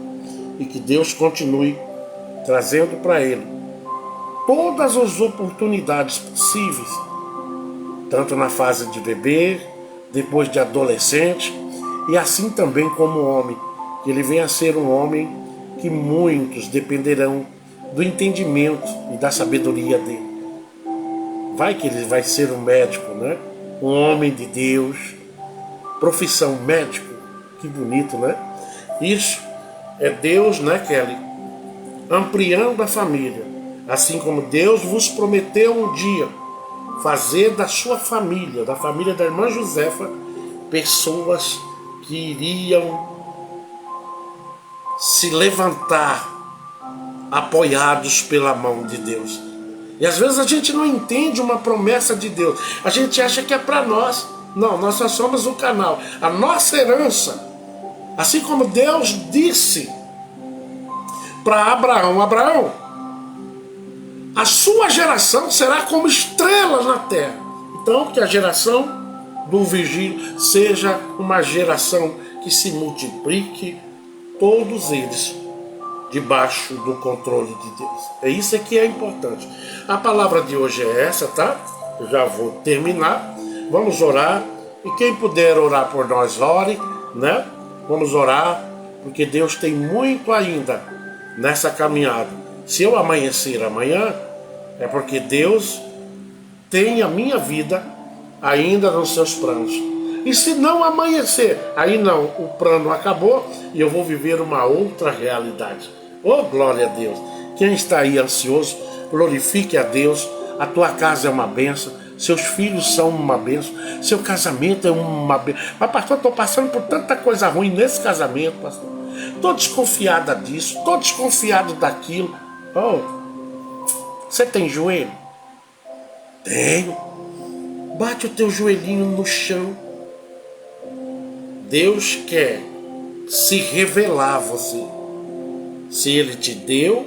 E que Deus continue trazendo para ele todas as oportunidades possíveis, tanto na fase de bebê, depois de adolescente, e assim também como homem, que ele venha a ser um homem que muitos dependerão do entendimento e da sabedoria dele. Vai que ele vai ser um médico, né? Um homem de Deus, profissão médico, que bonito, né? Isso é Deus, né, Kelly? Ampliando a família, assim como Deus vos prometeu um dia fazer da sua família, da família da irmã Josefa, pessoas que iriam se levantar apoiados pela mão de Deus. E às vezes a gente não entende uma promessa de Deus. A gente acha que é para nós. Não, nós só somos o canal. A nossa herança, assim como Deus disse para Abraão: Abraão, a sua geração será como estrelas na terra. Então, que a geração do Virgílio seja uma geração que se multiplique, todos eles debaixo do controle de Deus. É isso que é importante. A palavra de hoje é essa, tá? Eu já vou terminar. Vamos orar. E quem puder orar por nós, ore, né? Vamos orar, porque Deus tem muito ainda nessa caminhada. Se eu amanhecer amanhã, é porque Deus tem a minha vida ainda nos seus planos. E se não amanhecer, aí não, o plano acabou e eu vou viver uma outra realidade. Oh, glória a Deus! Quem está aí ansioso, glorifique a Deus. A tua casa é uma bênção, seus filhos são uma bênção, seu casamento é uma bênção. Mas pastor, estou passando por tanta coisa ruim nesse casamento, pastor. Estou desconfiada disso, estou desconfiado daquilo. Oh, você tem joelho? Tenho. Bate o teu joelhinho no chão. Deus quer se revelar a você. Se Ele te deu,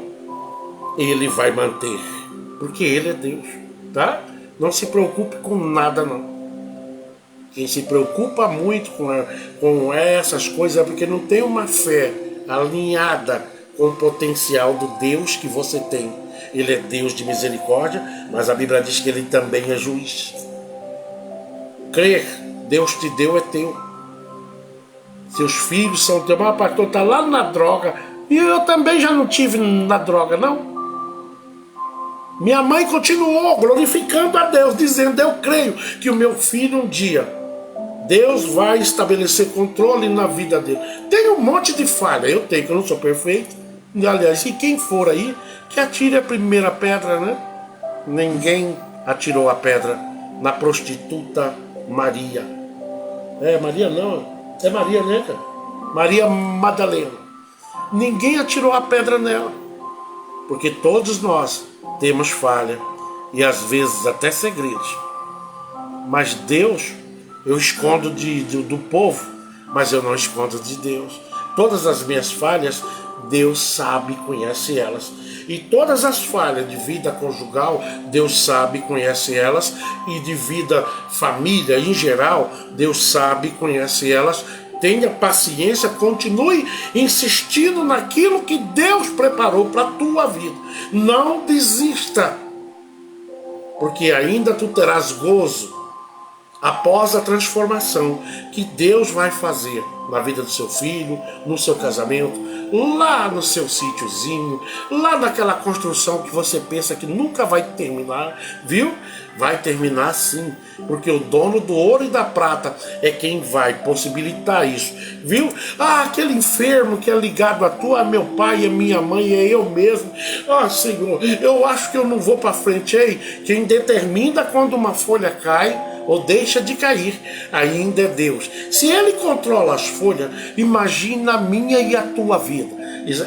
Ele vai manter. Porque Ele é Deus, tá? Não se preocupe com nada, não. Quem se preocupa muito com essas coisas é porque não tem uma fé alinhada com o potencial do Deus que você tem. Ele é Deus de misericórdia, mas a Bíblia diz que Ele também é juiz. Crer, Deus te deu, é teu. Seus filhos são teus. Mas pastor, está lá na droga. E eu também já não tive na droga, não. Minha mãe continuou glorificando a Deus, dizendo: eu creio que o meu filho um dia, Deus vai estabelecer controle na vida dele. Tem um monte de falha, eu tenho, que eu não sou perfeito. E, aliás, e quem for aí, que atire a primeira pedra, né? Ninguém atirou a pedra na prostituta Maria. Maria não, é Maria, né, cara? Maria Madalena. Ninguém atirou a pedra nela, porque todos nós temos falha e às vezes até segredos. Mas Deus, eu escondo do povo, mas eu não escondo de Deus. Todas as minhas falhas, Deus sabe e conhece elas. E todas as falhas de vida conjugal, Deus sabe e conhece elas. E de vida família em geral, Deus sabe e conhece elas. Tenha paciência, continue insistindo naquilo que Deus preparou para a tua vida. Não desista, porque ainda tu terás gozo após a transformação que Deus vai fazer na vida do seu filho, no seu casamento, lá no seu sítiozinho, lá naquela construção que você pensa que nunca vai terminar, viu? Vai terminar sim, porque o dono do ouro e da prata é quem vai possibilitar isso, viu? Aquele enfermo que é ligado a tu, meu pai, é minha mãe, é eu mesmo. Senhor, eu acho que eu não vou para frente. Ei, quem determina quando uma folha cai ou deixa de cair, ainda é Deus. Se Ele controla as folhas, imagina a minha e a tua vida.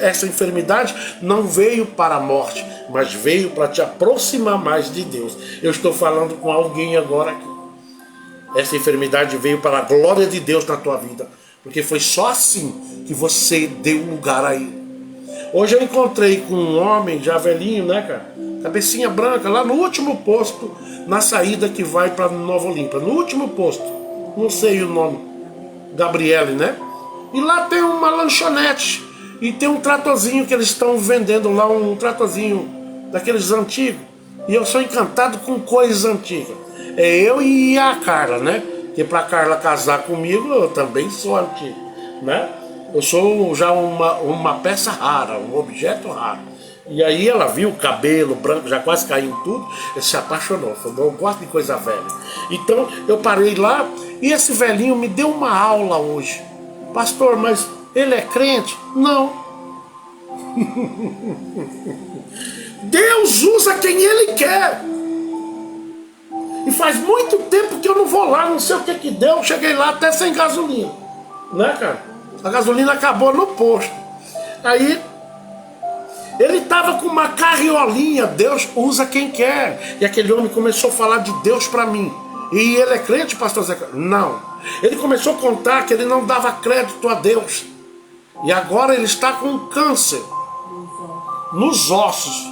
Essa enfermidade não veio para a morte, mas veio para te aproximar mais de Deus. Eu estou falando com alguém agora aqui. Essa enfermidade veio para a glória de Deus na tua vida, porque foi só assim que você deu lugar a Ele. Hoje eu encontrei com um homem já velhinho, né, cara? Cabecinha branca, lá no último posto, na saída que vai para Nova Olímpia. No último posto, não sei o nome, Gabriele, né? E lá tem uma lanchonete e tem um tratorzinho que eles estão vendendo lá, um tratorzinho daqueles antigos. E eu sou encantado com coisas antigas. É eu e a Carla, né? Porque para a Carla casar comigo, eu também sou antigo, né? Eu sou já uma peça rara, um objeto raro. E aí ela viu o cabelo branco, já quase caiu em tudo, e se apaixonou. Falou: eu gosto de coisa velha. Então eu parei lá e esse velhinho me deu uma aula hoje. Pastor, mas ele é crente? Não. Deus usa quem Ele quer. E faz muito tempo que eu não vou lá, não sei o que deu. Cheguei lá até sem gasolina, né, cara? A gasolina acabou no posto. Aí ele estava com uma carriolinha. Deus usa quem quer. E aquele homem começou a falar de Deus para mim. E ele é crente, pastor Zé? Não. Ele começou a contar que ele não dava crédito a Deus. E agora ele está com câncer nos ossos.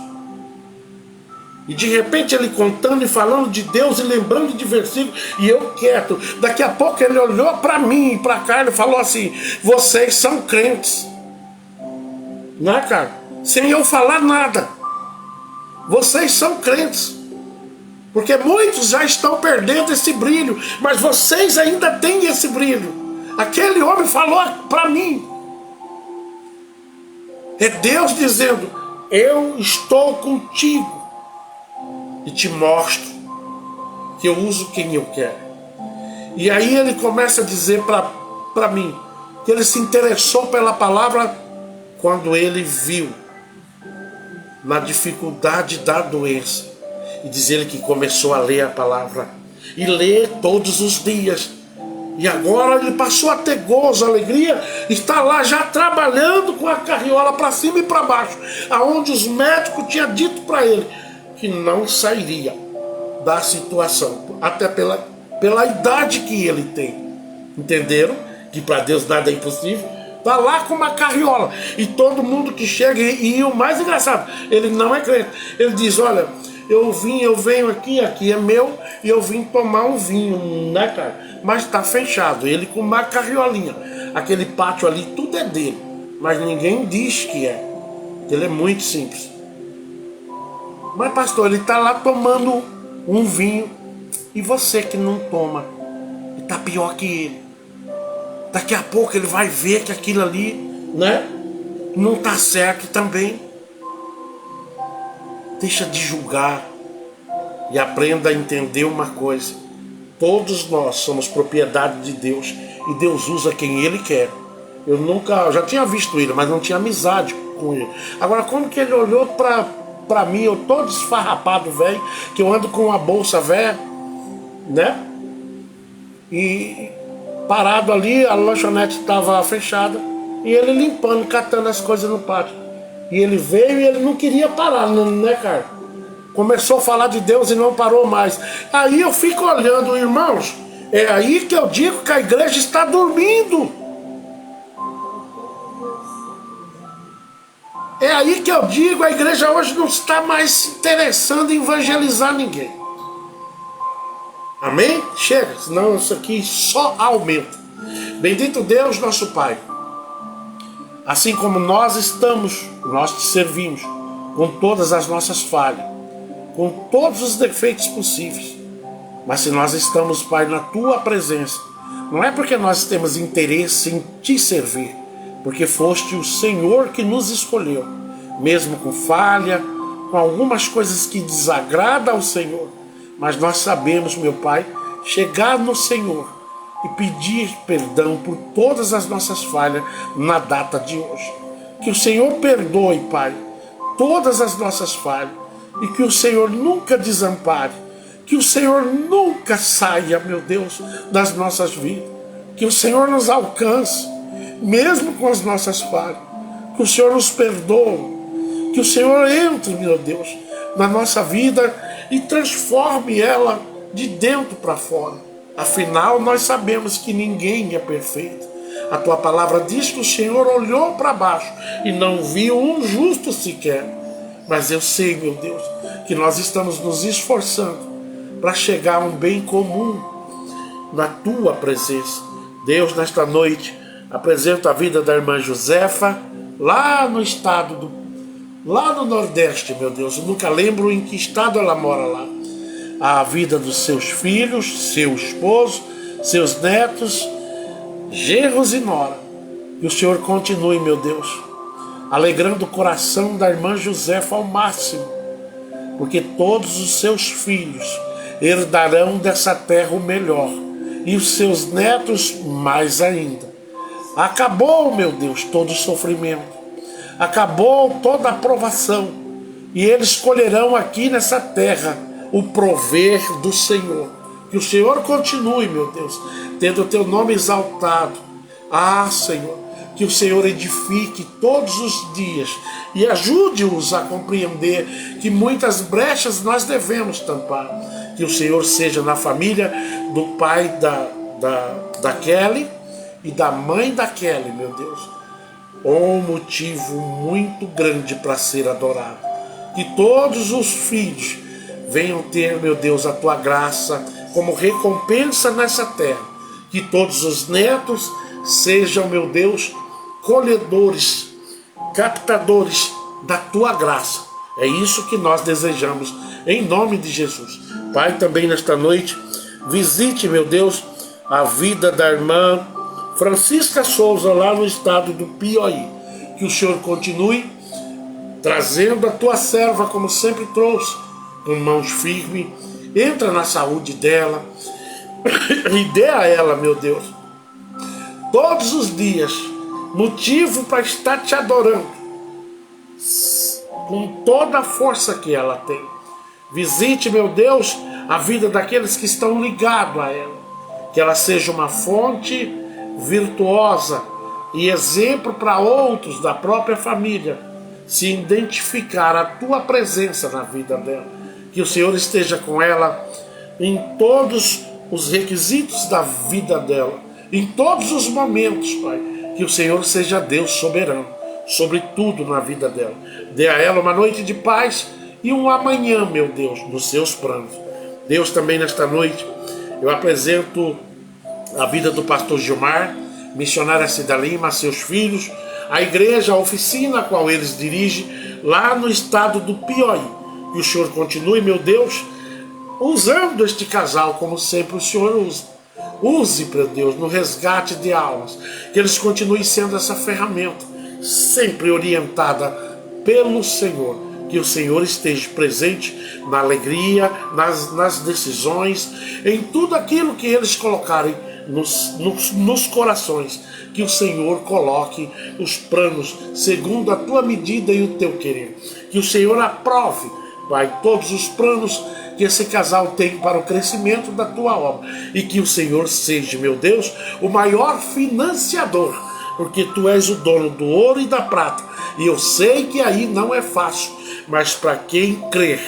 E de repente ele contando e falando de Deus e lembrando de versículos. E eu quieto. Daqui a pouco ele olhou para mim e para cá e falou assim: vocês são crentes. Não é, cara? Sem eu falar nada. Vocês são crentes. Porque muitos já estão perdendo esse brilho, mas vocês ainda têm esse brilho. Aquele homem falou para mim. É Deus dizendo: eu estou contigo e te mostro que eu uso quem eu quero. E aí ele começa a dizer para mim que ele se interessou pela palavra quando ele viu na dificuldade da doença. E diz ele que começou a ler a palavra e ler todos os dias. E agora ele passou a ter gozo, alegria, está lá já trabalhando com a carriola para cima e para baixo, aonde os médicos tinham dito para ele que não sairia da situação, até pela idade que ele tem. Entenderam? Que para Deus nada é impossível. Está lá com uma carriola e todo mundo que chega, e o mais engraçado, ele não é crente. Ele diz: olha, eu venho aqui é meu, e eu vim tomar um vinho, né, cara? Mas está fechado. Ele com uma carriolinha, aquele pátio ali, tudo é dele, mas ninguém diz que é. Ele é muito simples. Mas pastor, ele está lá tomando um vinho, e você que não toma, e está pior que ele. Daqui a pouco ele vai ver que aquilo ali, né, não está certo também. Deixa de julgar e aprenda a entender uma coisa: todos nós somos propriedade de Deus e Deus usa quem Ele quer. Eu já tinha visto ele, mas não tinha amizade com ele. Agora, como que ele olhou para mim, eu todo esfarrapado, velho, que eu ando com uma bolsa velha, né? E parado ali, a lanchonete estava fechada, e ele limpando, catando as coisas no pátio. E ele veio e ele não queria parar, né, cara? Começou a falar de Deus e não parou mais. Aí eu fico olhando, irmãos, é aí que eu digo que a igreja está dormindo. É aí que eu digo, a igreja hoje não está mais se interessando em evangelizar ninguém. Amém? Chega, senão isso aqui só aumenta. Bendito Deus, nosso Pai. Assim como nós estamos, nós te servimos com todas as nossas falhas, com todos os defeitos possíveis. Mas se nós estamos, Pai, na Tua presença, não é porque nós temos interesse em Te servir, porque foste o Senhor que nos escolheu, mesmo com falha, com algumas coisas que desagradam ao Senhor. Mas nós sabemos, meu Pai, chegar no Senhor e pedir perdão por todas as nossas falhas na data de hoje. Que o Senhor perdoe, Pai, todas as nossas falhas, e que o Senhor nunca desampare, que o Senhor nunca saia, meu Deus, das nossas vidas, que o Senhor nos alcance, mesmo com as nossas falhas, que o Senhor nos perdoe, que o Senhor entre, meu Deus, na nossa vida e transforme ela de dentro para fora. Afinal, nós sabemos que ninguém é perfeito. A Tua palavra diz que o Senhor olhou para baixo e não viu um justo sequer. Mas eu sei, meu Deus, que nós estamos nos esforçando para chegar a um bem comum na Tua presença. Deus, nesta noite, apresento a vida da irmã Josefa, lá no estado lá no Nordeste, meu Deus. Eu nunca lembro em que estado ela mora lá. A vida dos seus filhos, seu esposo, seus netos, genros e nora. Que o Senhor continue, meu Deus, alegrando o coração da irmã Josefa ao máximo, porque todos os seus filhos herdarão dessa terra o melhor, e os seus netos mais ainda. Acabou, meu Deus, todo o sofrimento, acabou toda a provação, e eles colherão aqui nessa terra o prover do Senhor. Que o Senhor continue, meu Deus, tendo o Teu nome exaltado. Ah, Senhor, que o Senhor edifique todos os dias e ajude-os a compreender que muitas brechas nós devemos tampar. Que o Senhor seja na família do pai da Kelly e da mãe da Kelly, meu Deus. Um motivo muito grande para ser adorado. Que todos os filhos venham ter, meu Deus, a Tua graça como recompensa nessa terra. Que todos os netos sejam, meu Deus, colhedores, captadores da Tua graça. É isso que nós desejamos, em nome de Jesus. Pai, também nesta noite, visite, meu Deus, a vida da irmã Francisca Souza, lá no estado do Piauí. que o Senhor continue trazendo a tua serva, como sempre trouxe, com mãos firmes. Entra na saúde dela e dê a ela, meu Deus, todos os dias, motivo para estar te adorando, com toda a força que ela tem. Visite, meu Deus, a vida daqueles que estão ligados a ela. Que ela seja uma fonte virtuosa e exemplo para outros da própria família se identificar a tua presença na vida dela. Que o Senhor esteja com ela em todos os requisitos da vida dela, em todos os momentos, Pai. Que o Senhor seja Deus soberano sobre tudo na vida dela. Dê a ela uma noite de paz e um amanhã, meu Deus, nos seus planos. Deus, também nesta noite eu apresento a vida do pastor Gilmar, missionária Cida Lima, seus filhos, a igreja, a oficina a qual eles dirigem, lá no estado do Piauí. Que o Senhor continue, meu Deus, usando este casal como sempre o Senhor usa. Use, meu Deus, no resgate de almas. Que eles continuem sendo essa ferramenta, sempre orientada pelo Senhor. Que o Senhor esteja presente na alegria, nas decisões, em tudo aquilo que eles colocarem nos corações. Que o Senhor coloque os planos segundo a tua medida e o teu querer. Que o Senhor aprove, Pai, todos os planos que esse casal tem para o crescimento da tua obra. E que o Senhor seja, meu Deus, o maior financiador, porque tu és o dono do ouro e da prata. E eu sei que aí não é fácil, mas para quem crer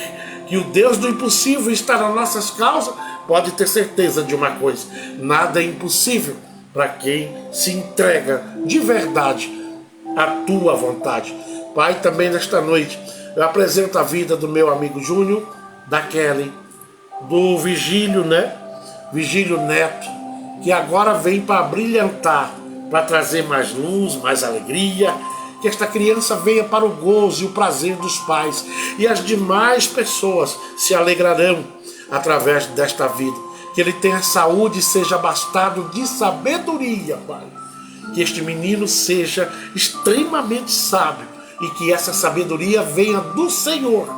que o Deus do impossível está nas nossas causas, pode ter certeza de uma coisa: nada é impossível para quem se entrega de verdade à tua vontade. Pai, também nesta noite eu apresento a vida do meu amigo Júnior, da Kelly, do Vigílio, Vigílio Neto, que agora vem para brilhantar, para trazer mais luz, mais alegria. Que esta criança venha para o gozo e o prazer dos pais, e as demais pessoas se alegrarão através desta vida. Que ele tenha saúde e seja abastado de sabedoria, Pai. Que este menino seja extremamente sábio e que essa sabedoria venha do Senhor.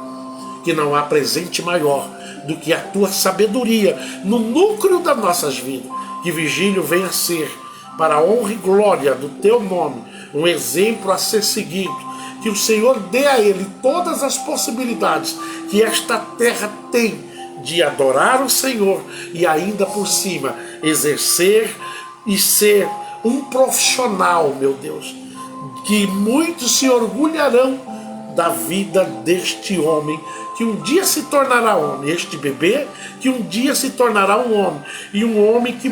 Que não há presente maior do que a tua sabedoria no núcleo das nossas vidas. Que Vigílio venha ser, para a honra e glória do teu nome, um exemplo a ser seguido. Que o Senhor dê a ele todas as possibilidades que esta terra tem de adorar o Senhor e ainda por cima exercer e ser um profissional, meu Deus. Que muitos se orgulharão da vida deste homem, que um dia se tornará homem, este bebê que um dia se tornará um homem, e um homem que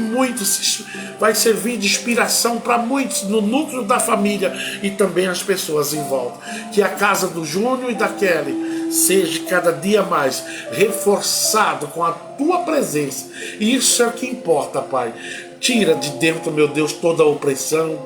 vai servir de inspiração para muitos no núcleo da família e também as pessoas em volta. Que a casa do Júnior e da Kelly seja cada dia mais reforçado com a tua presença, e isso é o que importa, Pai. Tira de dentro, meu Deus, toda a opressão,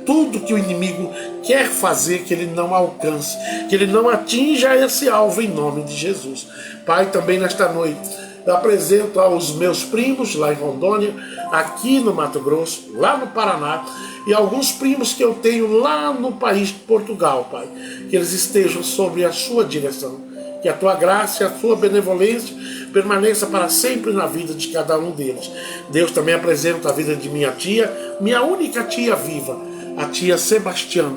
tudo que o inimigo quer fazer, que ele não alcance, que ele não atinja esse alvo, em nome de Jesus. Pai, também nesta noite eu apresento aos meus primos lá em Rondônia, aqui no Mato Grosso, lá no Paraná, e alguns primos que eu tenho lá no país de Portugal, Pai. Que eles estejam sob a sua direção. Que a tua graça e a tua benevolência permaneça para sempre na vida de cada um deles. Deus, também apresenta a vida de minha tia, minha única tia viva, a tia Sebastiana,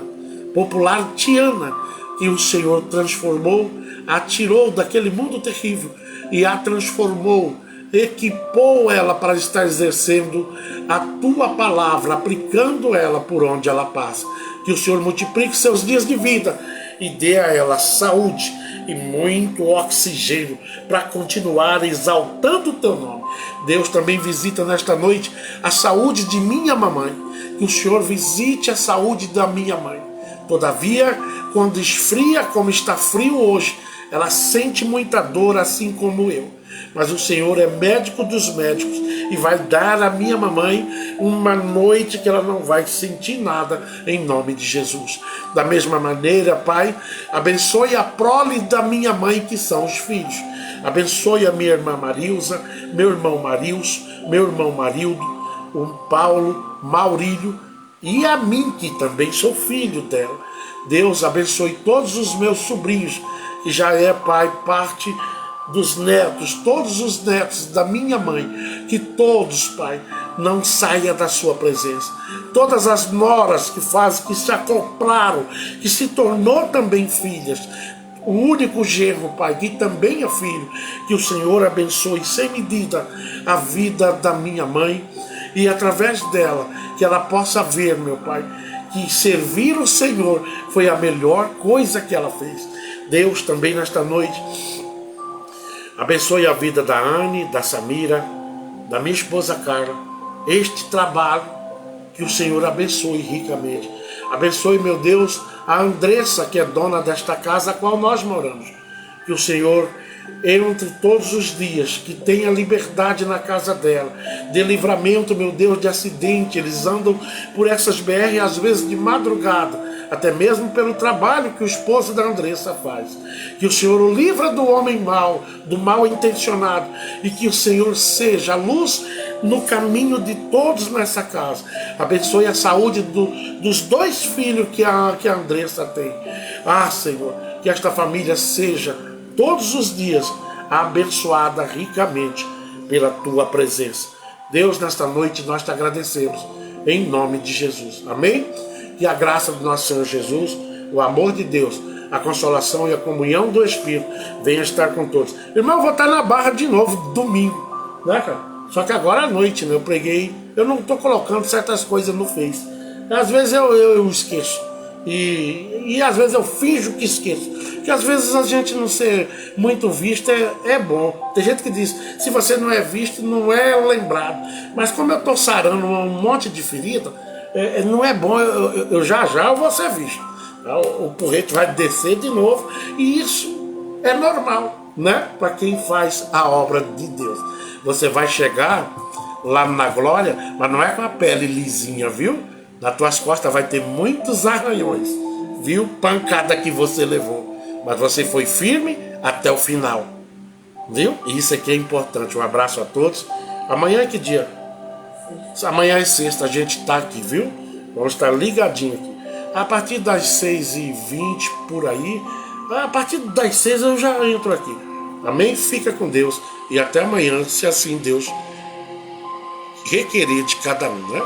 popular Tiana, que o Senhor transformou, a tirou daquele mundo terrível e a transformou, equipou ela para estar exercendo a tua palavra, aplicando ela por onde ela passa. Que o Senhor multiplique seus dias de vida e dê a ela saúde e muito oxigênio para continuar exaltando o teu nome. Deus, também visita nesta noite a saúde de minha mamãe. Que o Senhor visite a saúde da minha mãe. Todavia, quando esfria, como está frio hoje, ela sente muita dor, assim como eu. Mas o Senhor é médico dos médicos e vai dar à minha mamãe uma noite que ela não vai sentir nada, em nome de Jesus. Da mesma maneira, Pai, abençoe a prole da minha mãe, que são os filhos. Abençoe a minha irmã Marilza, meu irmão Marilson, meu irmão Marildo, o Paulo, Maurílio e a mim, que também sou filho dela. Deus abençoe todos os meus sobrinhos, que já é, Pai, parte dos netos, todos os netos da minha mãe, que todos, Pai, não saia da sua presença. Todas as noras que fazem, que se acoplaram, que se tornou também filhas, o único genro, Pai, que também é filho, que o Senhor abençoe sem medida a vida da minha mãe, e através dela, que ela possa ver, meu Pai, que servir o Senhor foi a melhor coisa que ela fez. Deus, também nesta noite, abençoe a vida da Anne, da Samira, da minha esposa Carla. Este trabalho, que o Senhor abençoe ricamente. Abençoe, meu Deus, a Andressa, que é dona desta casa a qual nós moramos. Que o Senhor entre todos os dias, que tenha liberdade na casa dela, dê livramento, meu Deus, de acidente. Eles andam por essas BR às vezes de madrugada, até mesmo pelo trabalho que o esposo da Andressa faz. Que o Senhor o livra do homem mau, do mal intencionado, e que o Senhor seja a luz no caminho de todos nessa casa. Abençoe a saúde dos 2 filhos que a Andressa tem. Ah, Senhor, que esta família seja todos os dias abençoada ricamente pela tua presença. Deus, nesta noite nós te agradecemos, em nome de Jesus. Amém? Que a graça do nosso Senhor Jesus, o amor de Deus, a consolação e a comunhão do Espírito venha estar com todos. Irmão, eu vou estar na Barra de novo, domingo, né, cara? Só que agora à noite, né? Eu preguei, eu não estou colocando certas coisas no Face. Às vezes eu esqueço. E às vezes eu finjo que esqueço. Porque às vezes a gente não ser muito visto é bom. Tem gente que diz, se você não é visto, não é lembrado. Mas como eu estou sarando um monte de ferida, não é bom, eu já vou ser visto. O porrete vai descer de novo. E isso é normal, né? Para quem faz a obra de Deus. Você vai chegar lá na glória, mas não é com a pele lisinha, viu? Nas tuas costas vai ter muitos arranhões, viu? Pancada que você levou. Mas você foi firme até o final, viu? Isso aqui é importante. Um abraço a todos. Amanhã é que dia? Amanhã é sexta, a gente está aqui, viu? Vamos estar ligadinho aqui. A partir das 6h20 por aí, a partir das 6 eu já entro aqui. Amém? Fica com Deus. E até amanhã, se assim Deus requerer de cada um, né?